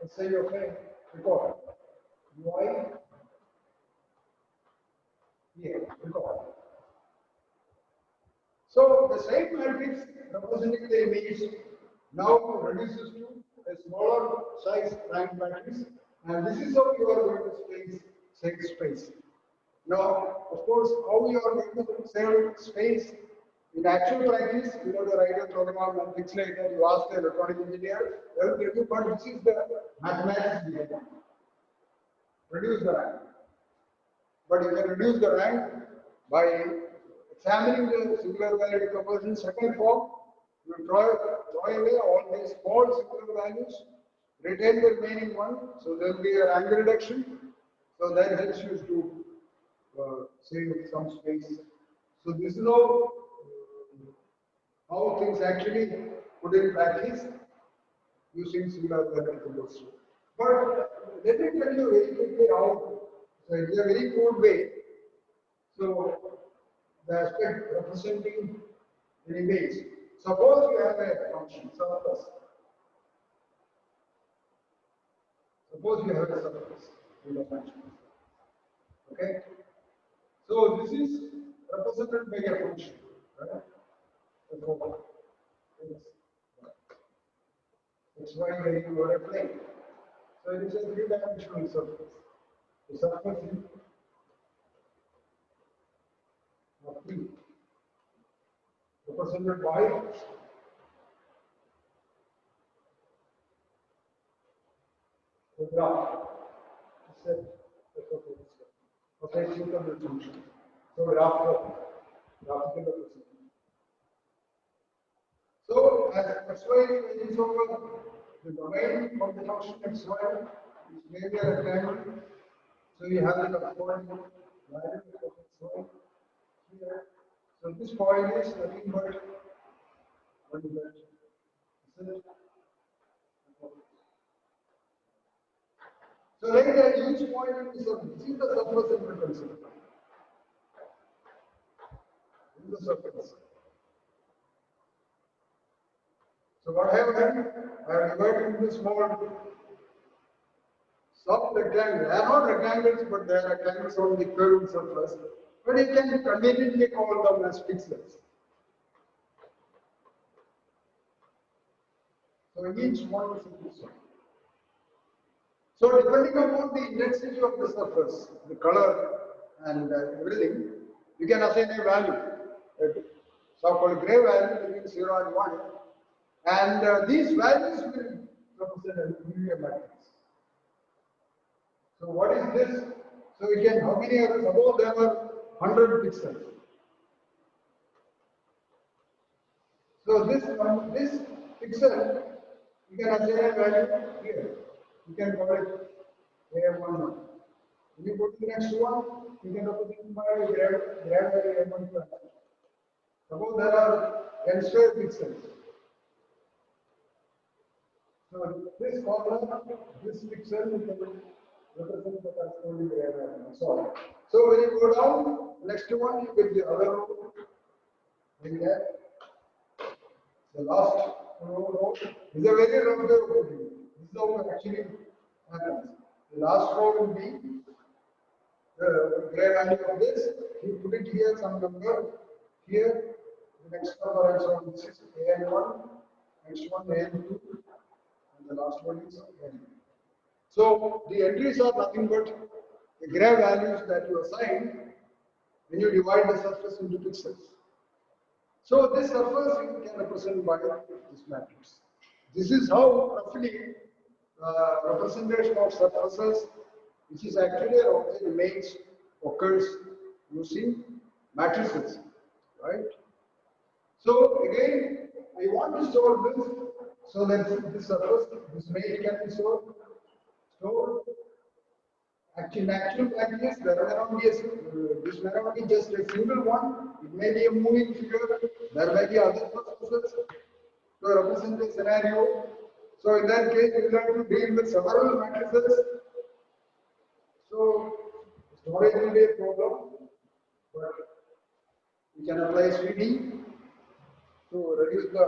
Let's say you're saying record UI here, record. So the same matrix representing the image now reduces to a smaller size rank matrix, and this is how you are going to save space. Now, of course, how you are going to save space in actual practice, you know, the write a program and things like that, you ask the electronic engineer, they will tell you, but this is the mathematics behind it. Reduce the rank. But you can reduce the rank by examining the singular value decomposition second form. You throw away all these small singular values, retain the remaining one, so there will be a rank reduction. So that helps you to save some space. So this is how things actually put in practice using singular value decomposition. But let me tell you very quickly how. So it is a very crude way. So the aspect representing an image. Suppose you have a function surface. Suppose you have a surface in a function. Okay. So this is represented by a function. Right? X, Y, you are a plane. So it is a three-dimensional surface. The surface is P represented by the graph. Okay, function. So graphical representation. So as xy is over the domain of the function xy is maybe a rectangle. So you have the corresponding value of xy here. So this point is nothing but what is that? So like that each point is a this is the surface that we consider. This is the surface. So what I have done, I have divided into small sub-rectangles. They are not rectangles, but they are rectangles on the curved surface. But you can conveniently call them as pixels. So each one is a pixel. So depending upon the intensity of the surface, the color and everything, you can assign a value. So-called gray value between 0 and 1. And these values will represent a matrix. So what is this? So you can, how many others? Suppose there were 100 pixels. So this pixel, you can assign a value here. You can call it A1. When you go to the next one, you can represent by grad value A1. Suppose there are n square pixels. So this corner, this pixel will represent the corresponding area and so on. So when you go down, next one you get the other row. Like that. The last row is a very rough way of putting it. This is how it actually happens. The last row will be the gray value of this. You put it here, some number here, the next number and so on. This is AN1, next one AN2. The last one is N. So the entries are nothing but the gray values that you assign when you divide the surface into pixels. So this surface you can represent by this matrix. This is how roughly representation of surfaces, which is actually an object image, occurs using matrices, right? So again, I want to solve this So then this surface, this mail can be stored. Actually, in actual practice, there may not be this may not be just a single one. It may be a moving figure. There may be other processes to represent a scenario. So in that case, you will have to deal with several matrices. So storage will be a problem, but we can apply SVD to reduce the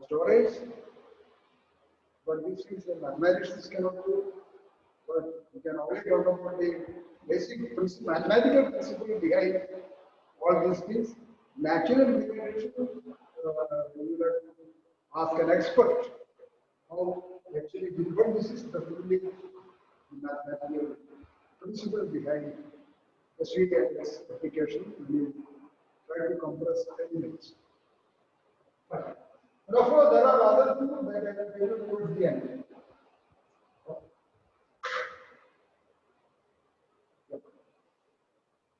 storage. But this is a mathematics cannot do. But you can only talk about the basic mathematical principle behind all these things. Natural limitation, you will ask an expert how actually different this is definitely the mathematical principle behind the SVD application. We try to compress elements. But of course, there are other tools that I will tell you towards the end.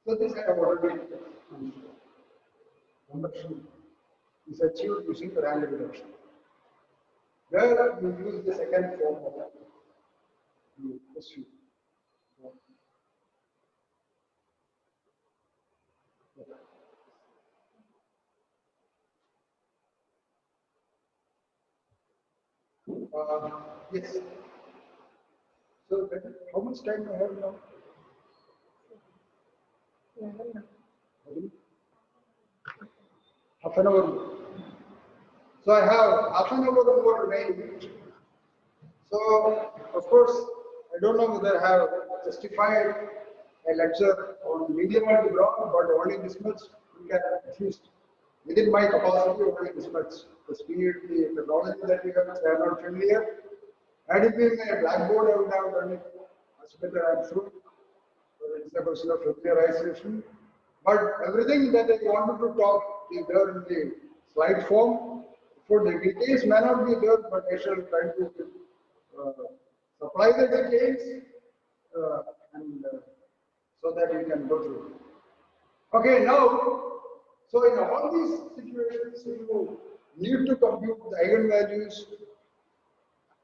So this I have already conversion is achieved using the random reduction. Where you use the second form of the SU. Yes. So how much time do I have now? Half an hour more. So I have half an hour more remaining. So of course, I don't know whether I have justified a lecture on medium algebra, but only this much we can at least within my capacity only this much. The speed, the technology that we have, I am not familiar. Had it been a blackboard, I would have done it much better, I'm sure. So it's a question of familiarization. But everything that I wanted to talk is there in the slide form. For the details may not be there, but I shall try to supply the details so that you can go through. Okay, now, so in all these situations, you need to compute the eigenvalues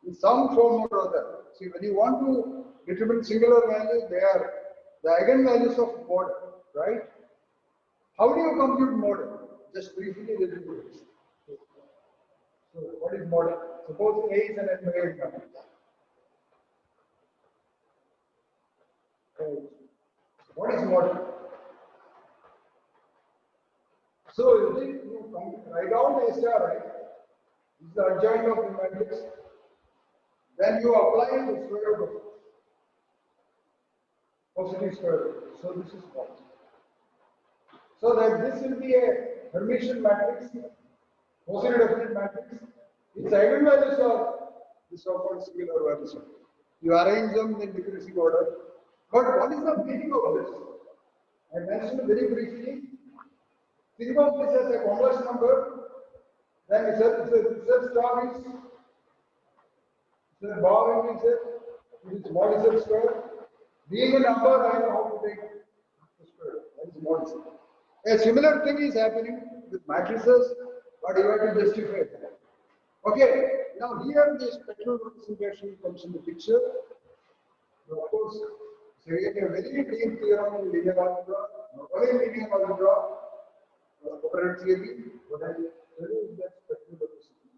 in some form or other. See, when you want to determine singular values, they are the eigenvalues of model, right? How do you compute model? Just briefly, let me do this. So, what is model? Suppose A is an invariant number. What is model? So, you write down A star, right? This is the adjoint of the matrix. Then you apply the square root of positive square root. So, this is false. So that this will be a Hermitian matrix, positive definite matrix. Its eigenvalues are the so-called singular values. You arrange them in decreasing order. But what is the meaning of this? I mentioned very briefly. Think of this as a complex number. Then Z star is Z bar is it is mod Z square. Being a number, I know how to take the square. That is mod Z. A similar thing is happening with matrices, but you have to justify that. Okay, now here the spectral representation comes in the picture. Of course, it's really a very deep theorem in linear algebra, not only in linear algebra, operator theory, but I tell you that spectral representation.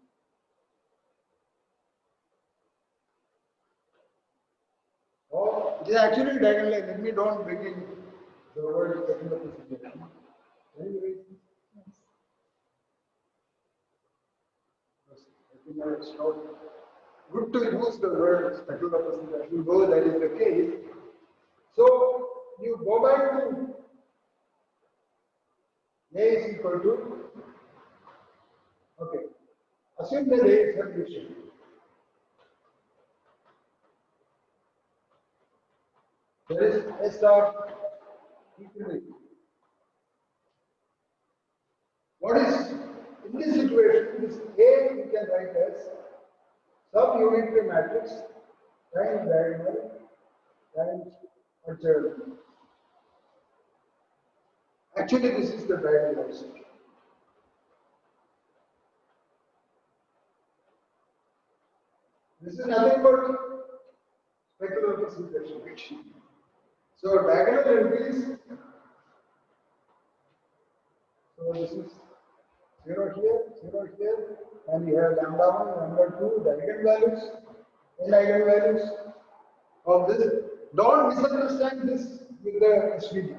Oh, it is actually diagonal line. Let me don't bring in the word spectral representation. Anyway, I think it's not good to use the word spectral representation, though that is the case. So you go back to A is equal to, okay, assume that A is Hermitian. There is A star equal to. What is, in this situation, this A you can write as sub-unitary matrix times diagonal times adjoint. Actually, this is the diagonal section. This is nothing but specular representation. So diagonal entries. So this is 0 here, and you have lambda 1, lambda 2, the eigenvalues, n eigenvalues of this. Don't misunderstand this with the SVD.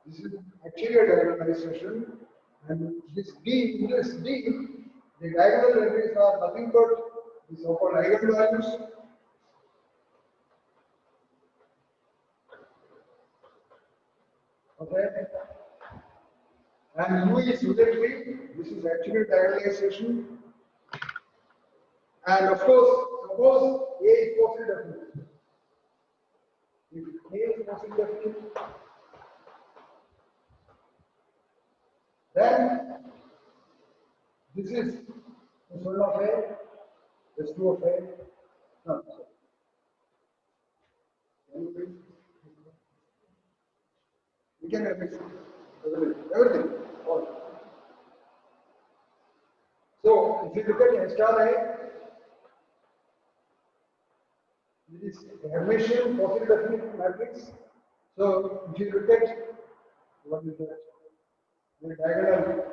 This is actually a diagonalization, and this D, in this D, the diagonal entries are nothing but the so-called eigenvalues. Okay. And U is unitary. This is actually diagonalization. And of course, suppose A is positive definite. If A is positive definite, then this is S1 of A, S2 of A. No, we can mix everything. All. So if you look at A star A, this is a Hermitian positive definite matrix. So if you look at what is that? The diagonal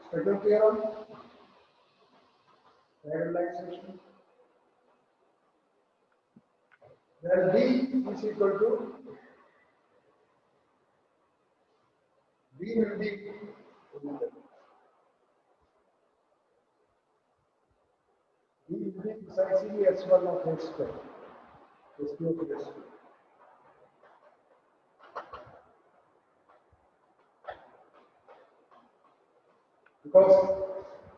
spectral theorem, diagonalization. Then D is equal to D will be precisely S1 of H square. S2 of S2. Because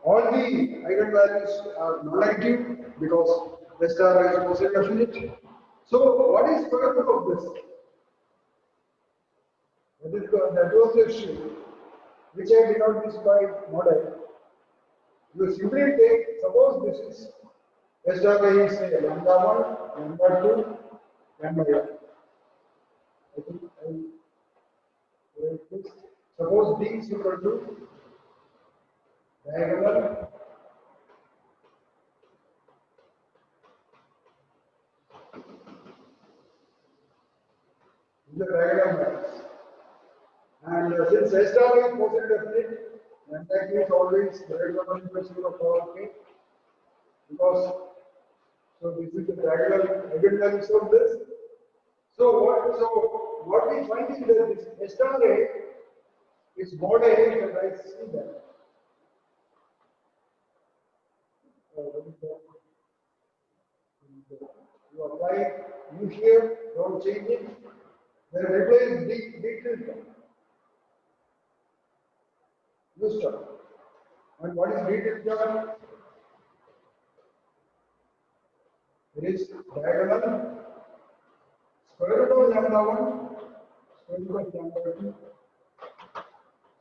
all the eigenvalues are non-negative because the star is positive definite. So what is square root of this? That was the issue which I denote this by model. You simply take, suppose this is S star A is say lambda 1, lambda 2, lambda n. I think I will write this. Suppose D is equal to diagonal the diagonal matrix. And since S star is positive definite, lambda k is always greater than 1 power k. Because so this is the diagonal eigenvalues of this. So what we find is that this S star A is mod A, and I see that. You apply U here, don't change it. Then replace D tilde. U star. And what is D tilde? It is diagonal square root of lambda 1, square root of lambda 2,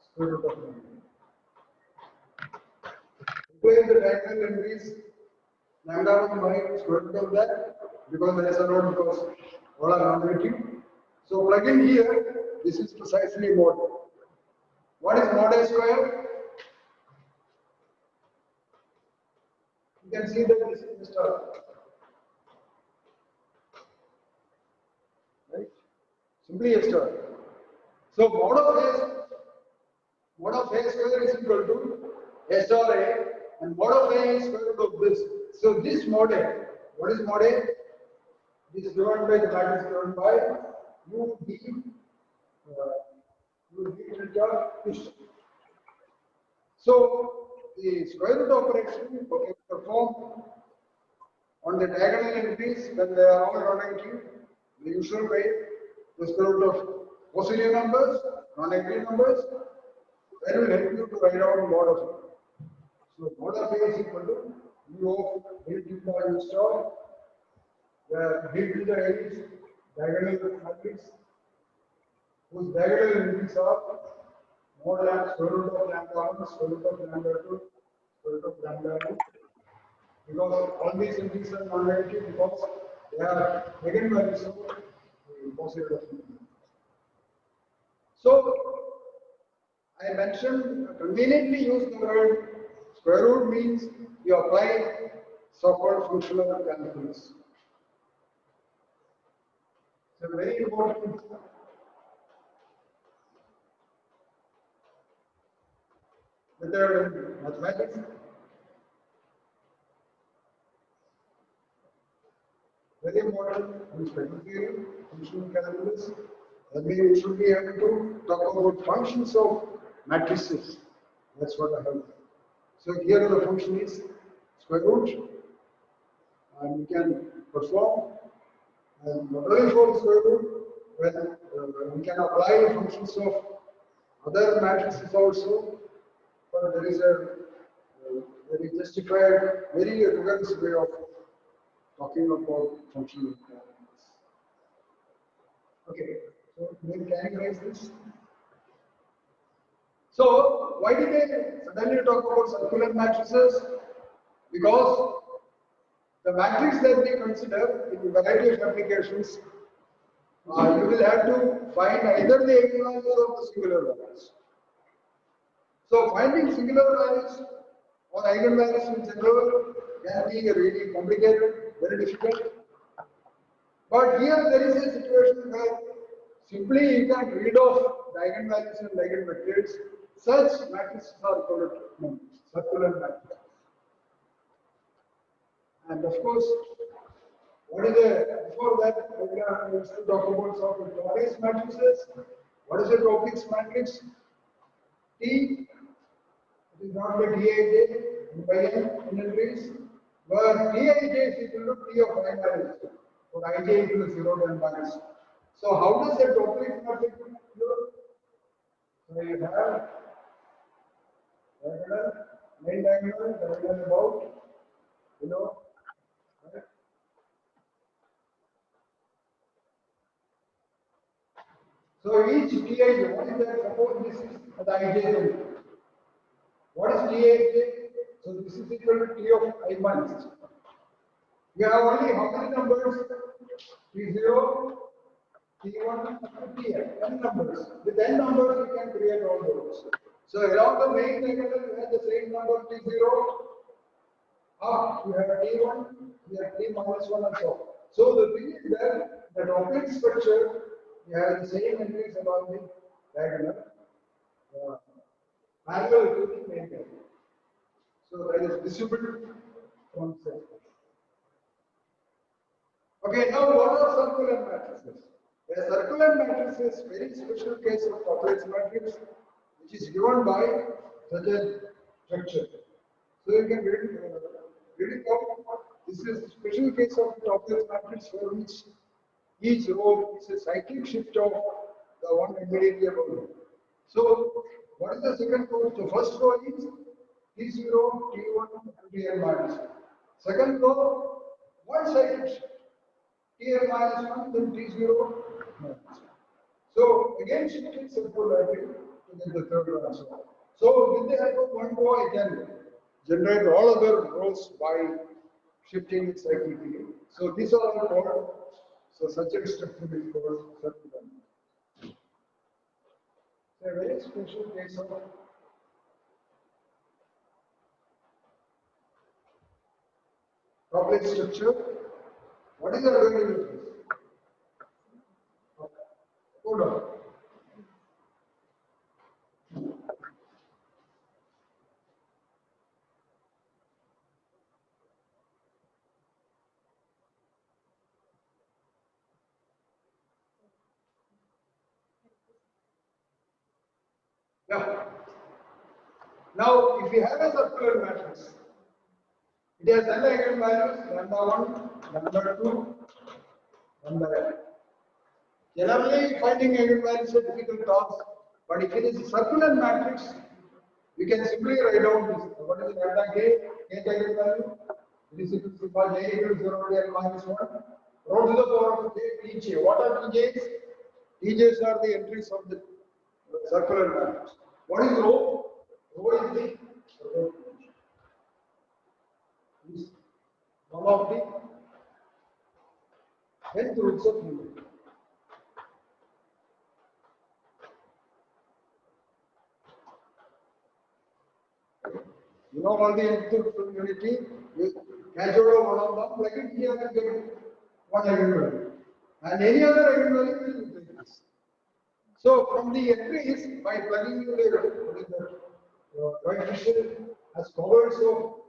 square root of lambda. Replace the diagonal entries lambda 1 by square root of that because there is a node because all are non-negative. So plug in here, this is precisely mod. What is mod A square? You can see that this is the star. Right? Simply a star. So mod of A square is equal to A star A, and mod of A is square root of this. So this mod A, what is mod A? This is given by the matrix given by U D delta H. So the square root operation is performed on the diagonal entries when they are all non-negative. The usual way, the square root of positive numbers, non-negative numbers, that will help you to write out mod of A. So mod of A is equal to U of D delta U star, where D delta A is diagonal matrix whose diagonal entries are mod lambda square root of lambda 1, square root of lambda 2, square root of lambda 2. Because all these entries are non-negative because they are eigenvalues of positive definite. So I mentioned conveniently use the word square root means you apply so-called functional calculus. So very important method in mathematics. Very important in special theory, functional calculus. That means we should be able to talk about functions of matrices. That's what I have. So here the function is square root, and we can perform. And not only for square root, when we can apply functions of other matrices also, but there is a very justified, very rigorous way of talking about functional calculus. Okay, so we can raise this. So why did they suddenly talk about circular matrices? Because the matrix that we consider in a variety of applications, you will have to find either the eigenvalues or the singular values. So finding singular values or eigenvalues in general can be really complicated, very difficult. But here there is a situation where simply you can read off the eigenvalues and eigenvectors. Such matrices are called circular matrices. And of course, what is the, before that, we will still talk about some of the Topic matrices. What is a Topic matrix? T, it is not by Dij, by n in entries, where Dij is equal to T of I minus 2, or Ij equal to 0 to n minus 2. So how does a Topic matrix look? So you have diagonal, main diagonal, diagonal about, below, right? So each Tij, what is that? Suppose this is the Ij. What is Tij? So this is equal to T of I minus. You have only how many numbers? T0, T1, Tn, n numbers. With n numbers, you can create all those. So along the main diagonal, you have the same number T0. Up, you have T1, you have T minus 1 and so on. So the thing is that the Topic structure, you have the same entries along the diagonal, parallel to the main diagonal. So that is visible from the. Okay, now what are circular matrices? A circular matrix is a very special case of complex matrix, which is given by such a structure. So you can read it out. This is a special case of complex matrix for which each row is a cyclic shift of the one immediately above. So what is the second row? The first row is T0, T1, and Tn minus 1. Second row, one cyclic shift. Tn minus 1, then T0 minus 1. So again shifting circularly to get the third one and so on. So with the help of one row, I can generate all other rows by shifting it cyclically. So these are all called, so such a structure is called circular. So a very special case of complex structure. What is the advantage of this? Hold on. Yeah. Now, if you have a circular matrix, it has n eigenvalues, lambda 1, lambda 2, lambda n. Generally, finding eigenvalues is a difficult task, but if it is a circular matrix, we can simply write down this. What is lambda k? K eigenvalue. It is equal to sigma j equal to 0 to n minus 1. Rho to the power of j, tj. What are tj's? Tj's are the entries of the circular matrix. What is rho? Rho is the one of the nth roots of unity. You know all the nth roots of unity. catch out of one of them, like it here and get one eigenvalue. And any other eigenvalue will take this. So from the entries, by plugging in the coefficient as powers of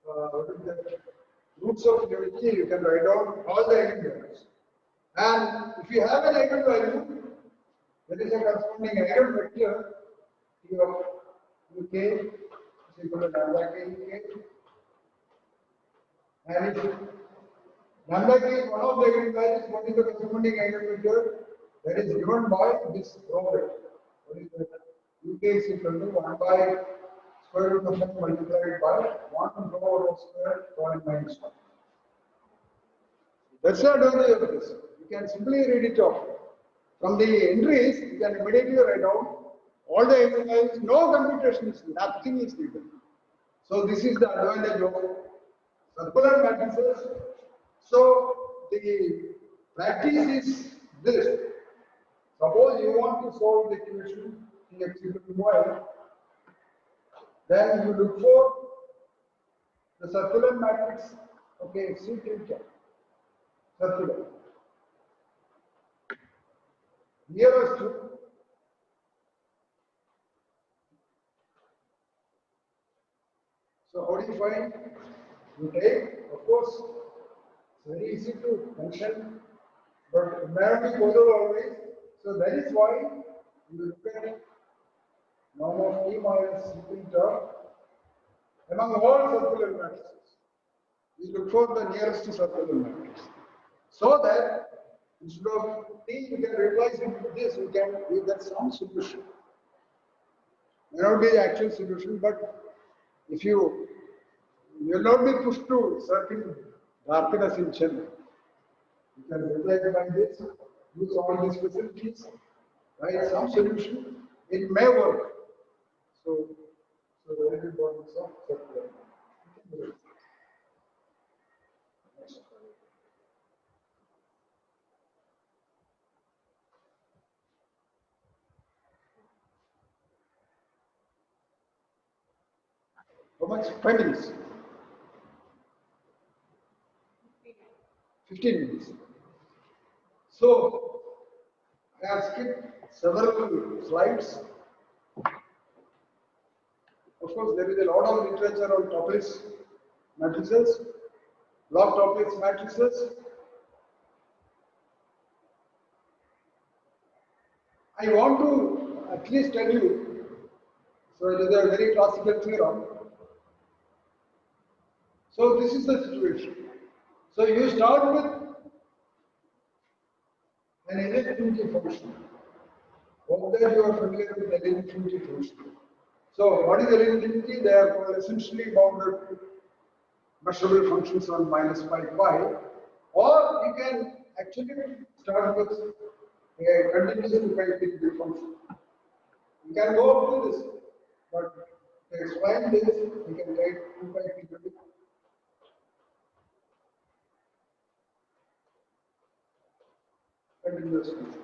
the roots of unity, you can write down all the eigenvalues. And if you have an eigenvalue, there is a corresponding eigenvector of uk is equal to lambda k uk. And if lambda k is one of the eigenvalues, what is the corresponding eigenvector? That is given by this rho. What is the uk is equal to 1 by square root of n multiplied by 1 rho square point minus 1. That's the advantage of this. You can simply read it off. From the entries, you can immediately write down all the eigenvalues. No computation is needed. Nothing is needed. So this is the advantage of circular matrices. So the practice is this. Suppose you want to solve the equation x equal to y, then you look for the circular matrix. Okay, C circular. Nearest to so how do you find? You take, of course, it's very easy to mention, but it may not be possible always. So that is why you look at norm of T minus C term among all circular matrices. You look for the nearest to circular matrix. So that instead of T, you can replace it with this, you get some solution. May not be the actual solution, but if you will not be pushed to certain darkness in Chennai, you can replace it by this, use all these facilities, write some solution, it may work. So very important of circular. How much? 5 minutes. 15 minutes. So I have skipped several slides. Of course, there is a lot of literature on Toeplitz matrices, log Toeplitz matrices. I want to at least tell you, so it is a very classical theorem. So this is the situation. So you start with an L infinity function. Hope that you are familiar with L infinity function. So what is L infinity? They are called essentially bounded measurable functions on minus pi pi. Or you can actually start with a continuous 2pi period function. You can go up to this, but to explain this, you can write 2pi period. Continuous function.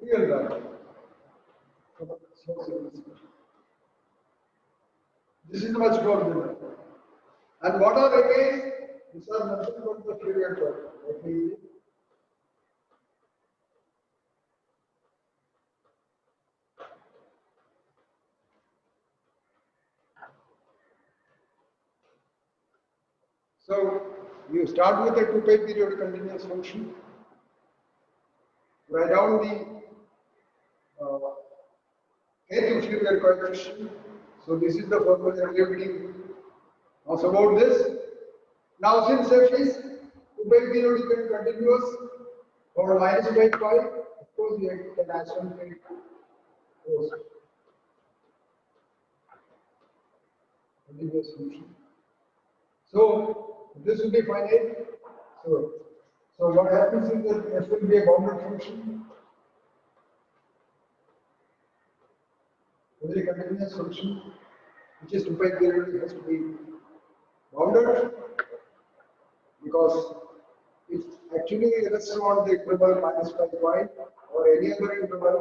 Real value. This is much more than that. And what are again? These are nothing but the Fourier term. So you start with a 2pi period continuous function. Write down the kth Fourier coefficient. So this is the formula everybody knows about this. Now since f is 2pi periodic and continuous for minus pi pi, of course we can assume continuous function. So this will be finite. So what happens is that f will be a bounded function. Every continuous function which is 2pi periodic has to be bounded because it actually rests on the interval minus pi pi or any other interval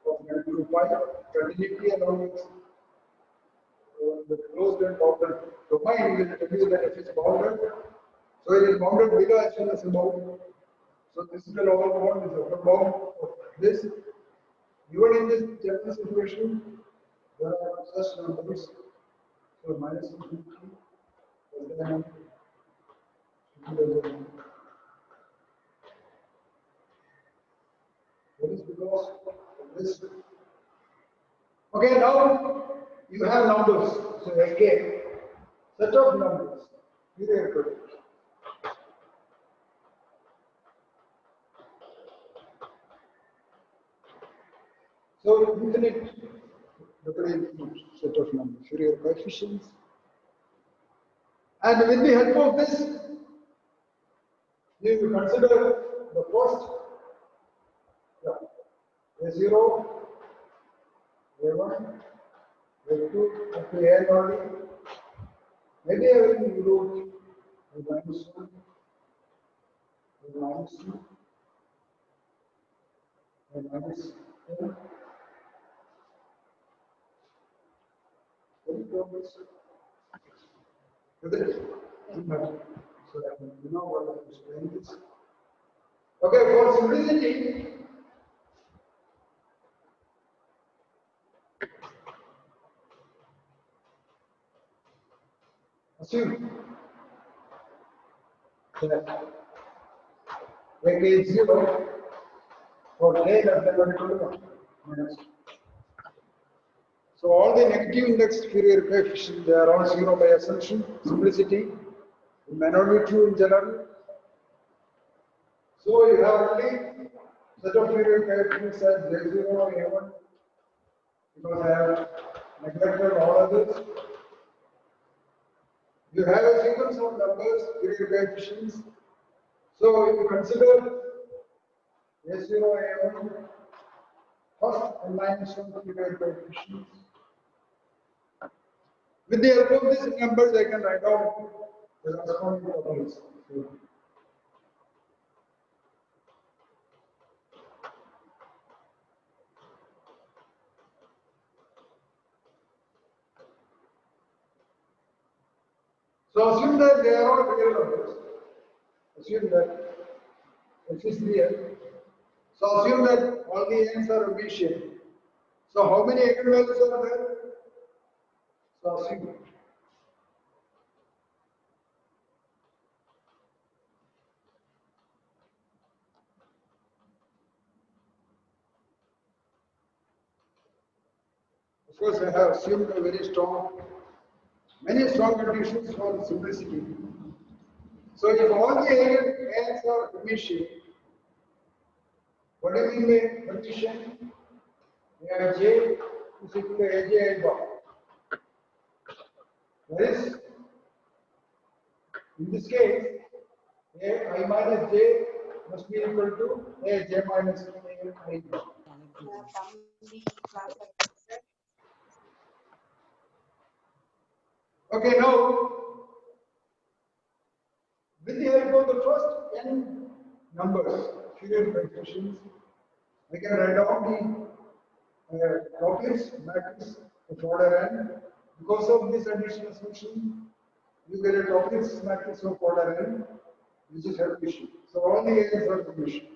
of negative pi. Continuity along with the closed and bounded domain will tell you that if it's bounded, so it is bounded below as well as above. So this is the lower bound, this is the upper bound of this. Even in this general situation, there are such numbers. So minus infinity, then that is because of this. Okay, now you have numbers. So again, set of numbers. Here you go. So infinite set of numbers, Fourier coefficients. And with the help of this, you consider the first, A0, A1, A2, up to A only. Maybe I will include A minus 1, A minus 2, A minus 2. Very close. Isn't it? So that you know what I'm explaining this. Okay, for simplicity, assume that A is 0 for A less than or equal to 1 minus 2. So all the negative indexed Fourier coefficients, they are all 0 by assumption, simplicity. It may not be true in general. So you have only set of Fourier coefficients as A0, A1, because I have neglected all others. You have a sequence of numbers, Fourier coefficients. So if you consider A0, A1, first and minus 1 Fourier coefficients. With the help of these numbers, I can write down the corresponding properties. So assume that they are all real numbers. Assume that X is real. So assume that all the n's are Hermitian. So how many eigenvalues are there? So assume. Of course, I have assumed a very strong, many strong conditions for simplicity. So if all the n's are Hermitian, what do you mean by Hermitian? We have J is equal to Aj I bar. That is, in this case, I minus J must be equal to Aj minus I bar. Okay, now, with the help of the first n numbers, Fourier coefficients, we can write down the Laplace matrix of order n. Because of this additional assumption, you get a Laplace matrix of order n, which is Hermitian. So all the n's are Hermitian.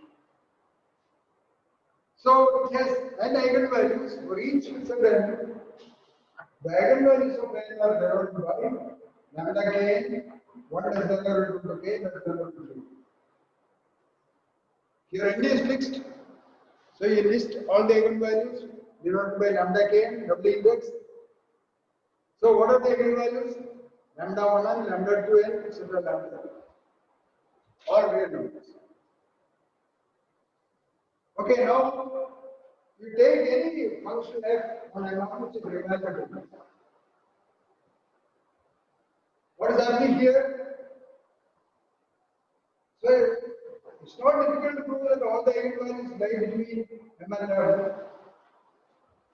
So it has n eigenvalues for each fixed n. The eigenvalues of n are denoted by lambda k, 1 less than or equal to k less than or equal to 2. Here n is fixed. So you list all the eigenvalues denoted by lambda k, doubly index. So what are the eigenvalues? Lambda 1 n, lambda 2 n, etc. lambda. All real numbers. Okay, now you take any function f on a norm which is remarkable. What is happening here? So it's not difficult to prove that all the eigenvalues lie between m and n.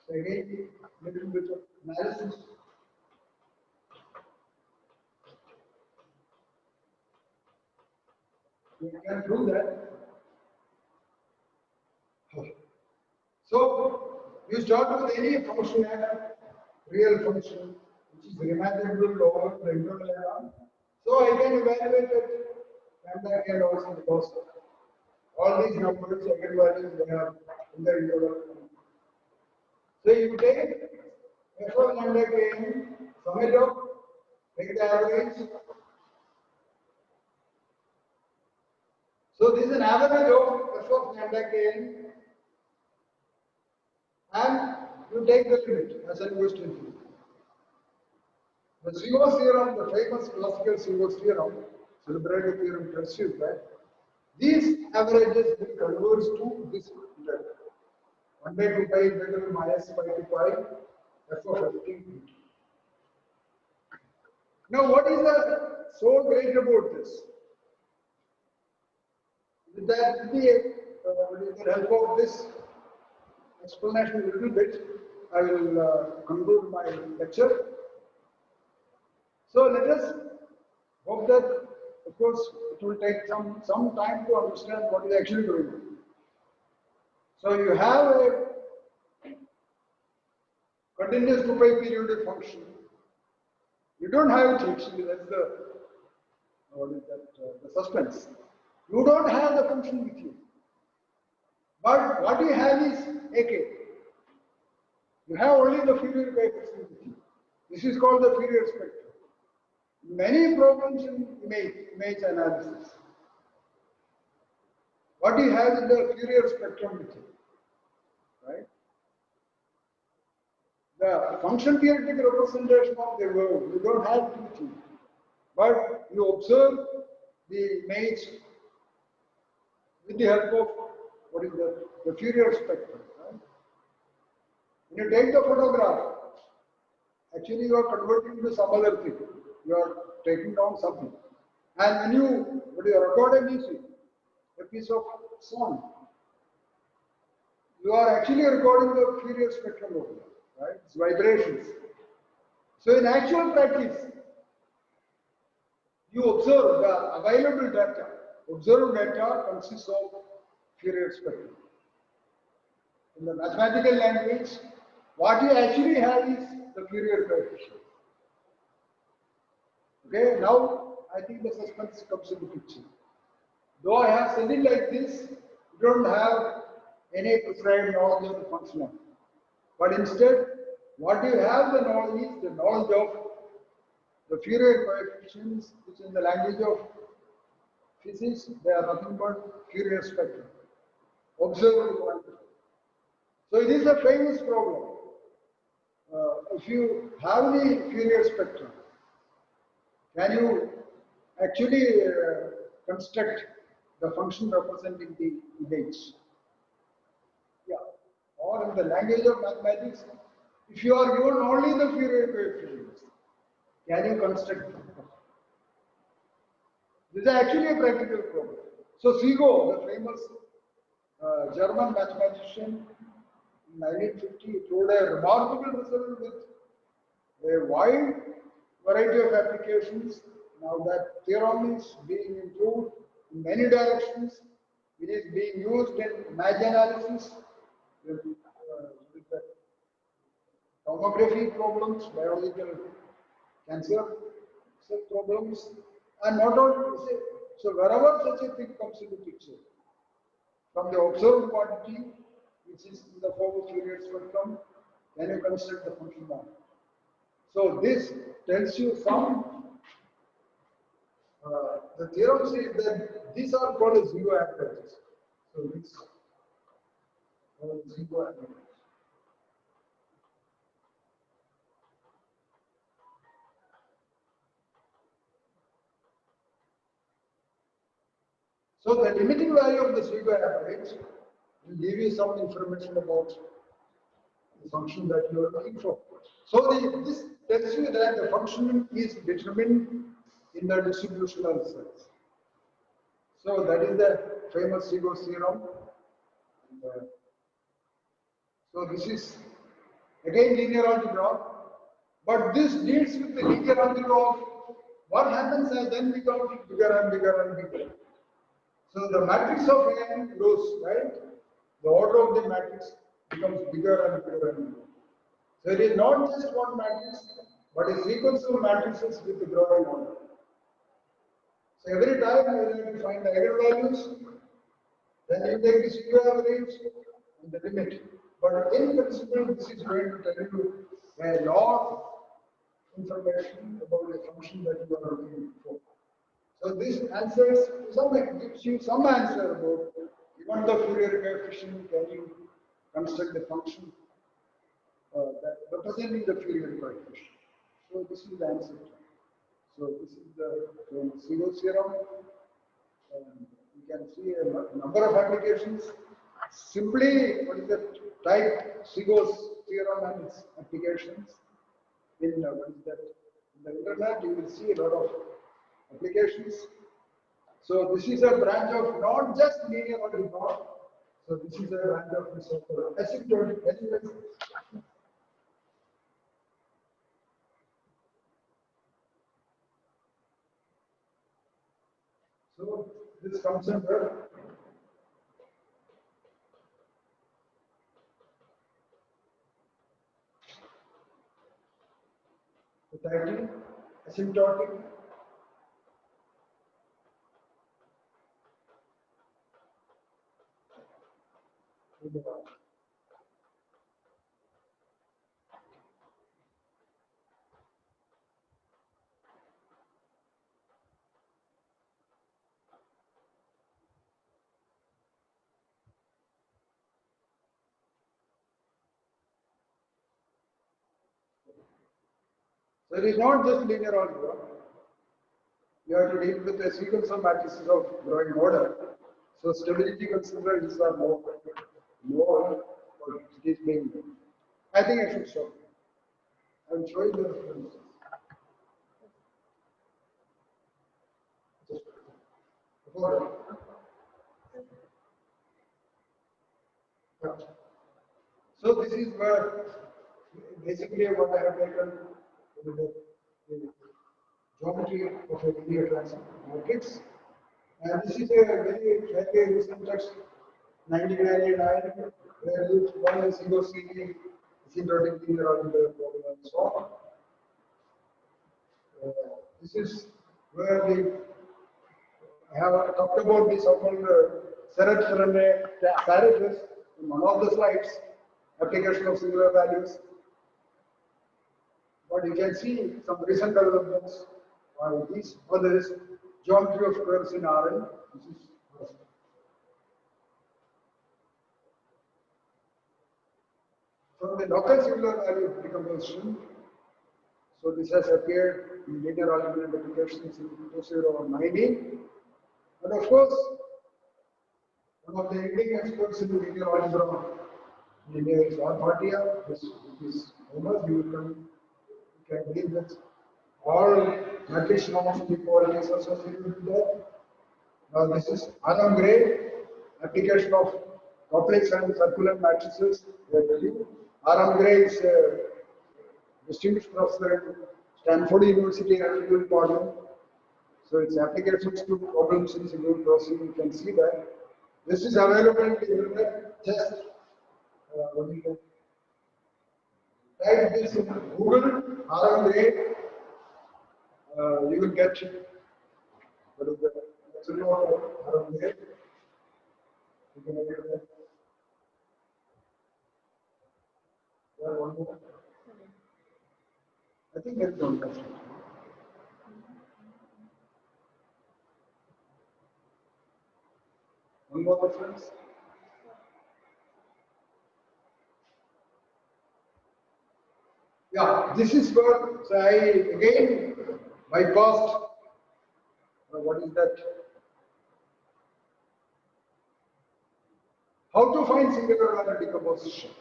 So again, little bit of analysis. You can prove that. So you start with any function f, real function, which is remarkable over the internal alarm. So I can evaluate it lambda k and also because all these numbers, eigenvalues, they are in the interval. So you take f of lambda k, sum it up, take the average. So this is an average of f of lambda k, and you take the limit as n goes to infinity. The Zygos theorem, the famous classical Zygos theorem, celebrated theorem, tells you that these averages will converge to this level. 1 by 2 pi integral minus pi to pi f of ft. Now, what is the so great about this? With the help of this explanation a little bit, I will conclude my lecture. So let us hope that, of course, it will take some time to understand what is actually going on. So you have a continuous 2 pi periodic function. You don't have it actually. That's the suspense. You don't have the function with you. But what you have is AK. You have only the Fourier coefficient with you. This is called the Fourier spectrum. Many problems in image analysis. What you have is the Fourier spectrum with you, right? The function theoretic representation of the world, you don't have it with you, but you observe the image with the help of what is the Fourier spectrum. Right? When you take the photograph, actually you are converting to some other thing. You are taking down something. And when you record a music, a piece of song, you are actually recording the Fourier spectrum of it, right? It's vibrations. So in actual practice, you observe the available data. Observed data consists of Fourier spectrum. In the mathematical language, what you actually have is the Fourier coefficient. Okay, now I think the suspense comes into picture. Though I have said it like this, you don't have any prescribed knowledge of the function. But instead, what you have the knowledge is the knowledge of the Fourier coefficients, which in the language of physics, they are nothing but Fourier spectrum. Observable quantity. So it is a famous problem. If you have the Fourier spectrum, can you actually construct the function representing the image? Yeah. Or in the language of mathematics, if you are given only the Fourier coefficients, can you construct them? This is actually a practical problem. So Zygos, the famous German mathematician, in 1950 showed a remarkable result with a wide variety of applications. Now that theorem is being improved in many directions. It is being used in image analysis, with the tomography problems, biological cancer problems, and not only so wherever such a thing comes into picture, from the observed quantity, which is in the form of Fourier spectrum, then you construct the function model. So this tells you some, the theorem says that these are called as Zygos averages. So this Zygos averages. So the limiting value of the Zygos average will give you some information about the function that you are looking for. So this tells you that the function is determined in the distributional sense. So that is the famous Zygos theorem. So this is again linear algebra, but this deals with the linear algebra of what happens as n becomes bigger and bigger and bigger. So the matrix of n grows, right? The order of the matrix becomes bigger and bigger and bigger. So it is not just one matrix, but a sequence of matrices with the growing order. So every time you have to find the eigenvalues, then you take the single average and the limit. But in principle, this is going to tell you a lot of information about the function that you are looking for. So this answers gives you some answer about given the Fourier coefficient, can you construct the function that representing the Fourier coefficient. So this is the answer. So this is the Segal theorem. You can see a number of applications. Simply, what is the type Segal's theorem and its applications in what is that? In the internet, you will see a lot of applications. So this is a branch of not just linear algebra. So this is a branch of the so-called asymptotic elements. So this comes under the title asymptotic algebra. So it is not just linear algebra. You have to deal with a sequence of matrices of growing order. So stability considerations are more, but it is being. I think I should show. I will show you the references. So this is where basically what I have taken the geometry of a linear transit matrix. And this is a very recent text, 1999, where one is COCD, asymptotic linear algebra problem and so on. This is where I have talked about the so-called Serret-Frenet parameters in one of the slides, application of singular values. But you can see some recent developments by these others, geometry of curves in Rn. This is from the local singular value decomposition. So this has appeared in linear algebra applications in 2019. And of course, one of the leading experts in linear algebra is R. Bhatia. This is famous. You can deal with all matrix norms inequalities associated with that. Now this is Aram Gray, application of complex and circular matrices. Aram Gray is a distinguished professor at Stanford University Attribute Modeling. So its applications to problems in signal processing, you can see that. This is available in the internet. Just what do you do? Type this in Google, Aram Gray. You will get what is the absolute Aram Gray. You can get that. One more. I think there is one question. One more reference. Yeah, this is where so I again bypassed what is that? How to find singular value decomposition?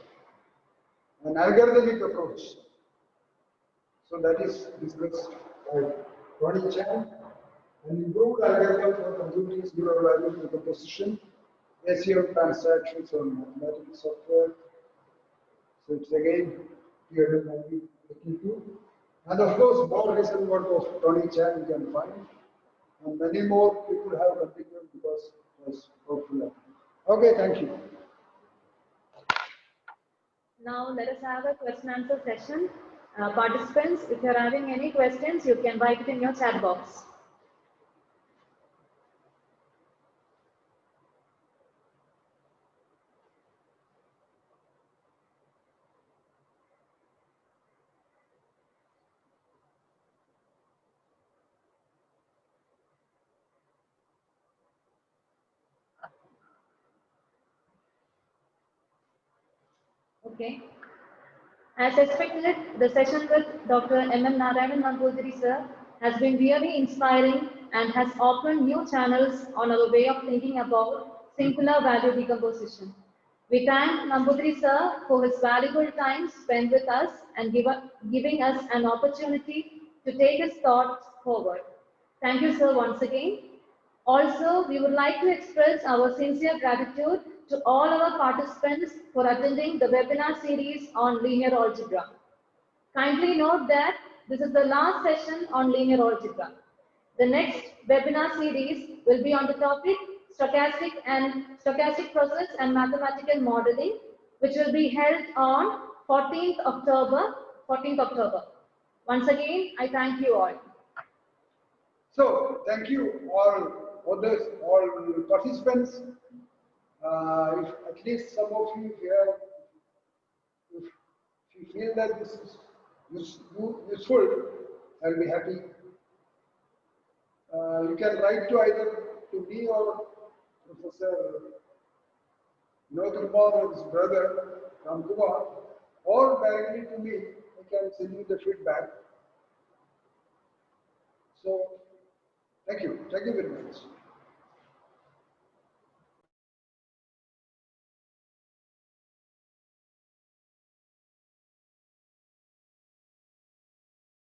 An algorithmic approach. So that is discussed by Ronnie Chan, an improved algorithm for computing singular value decomposition, ACM transactions on mathematical software. So it's again here in 1982. And of course, more recent work of Tony Chan you can find. And many more people have contributed because it was hopeful. Okay, thank you. Now let us have a question answer session. Participants, if you're having any questions, you can write it in your chat box. Okay. As expected, the session with Dr. M.M. Narayanan Namboothiri sir has been really inspiring and has opened new channels on our way of thinking about singular value decomposition. We thank Namboothiri sir for his valuable time spent with us and giving us an opportunity to take his thoughts forward. Thank you, sir, once again. Also, we would like to express our sincere gratitude to all our participants for attending the webinar series on linear algebra. Kindly note that this is the last session on linear algebra. The next webinar series will be on the topic stochastic process and mathematical modeling, which will be held on 14th October. 14th October. Once again, I thank you all. So, thank you all others, all participants. If at least some of you here, if you feel that this is useful, I'll be happy. You can write to either to me or Professor Vinod Kumar or his brother Ram Kumar, or directly to me. I can send you the feedback. So, thank you very much.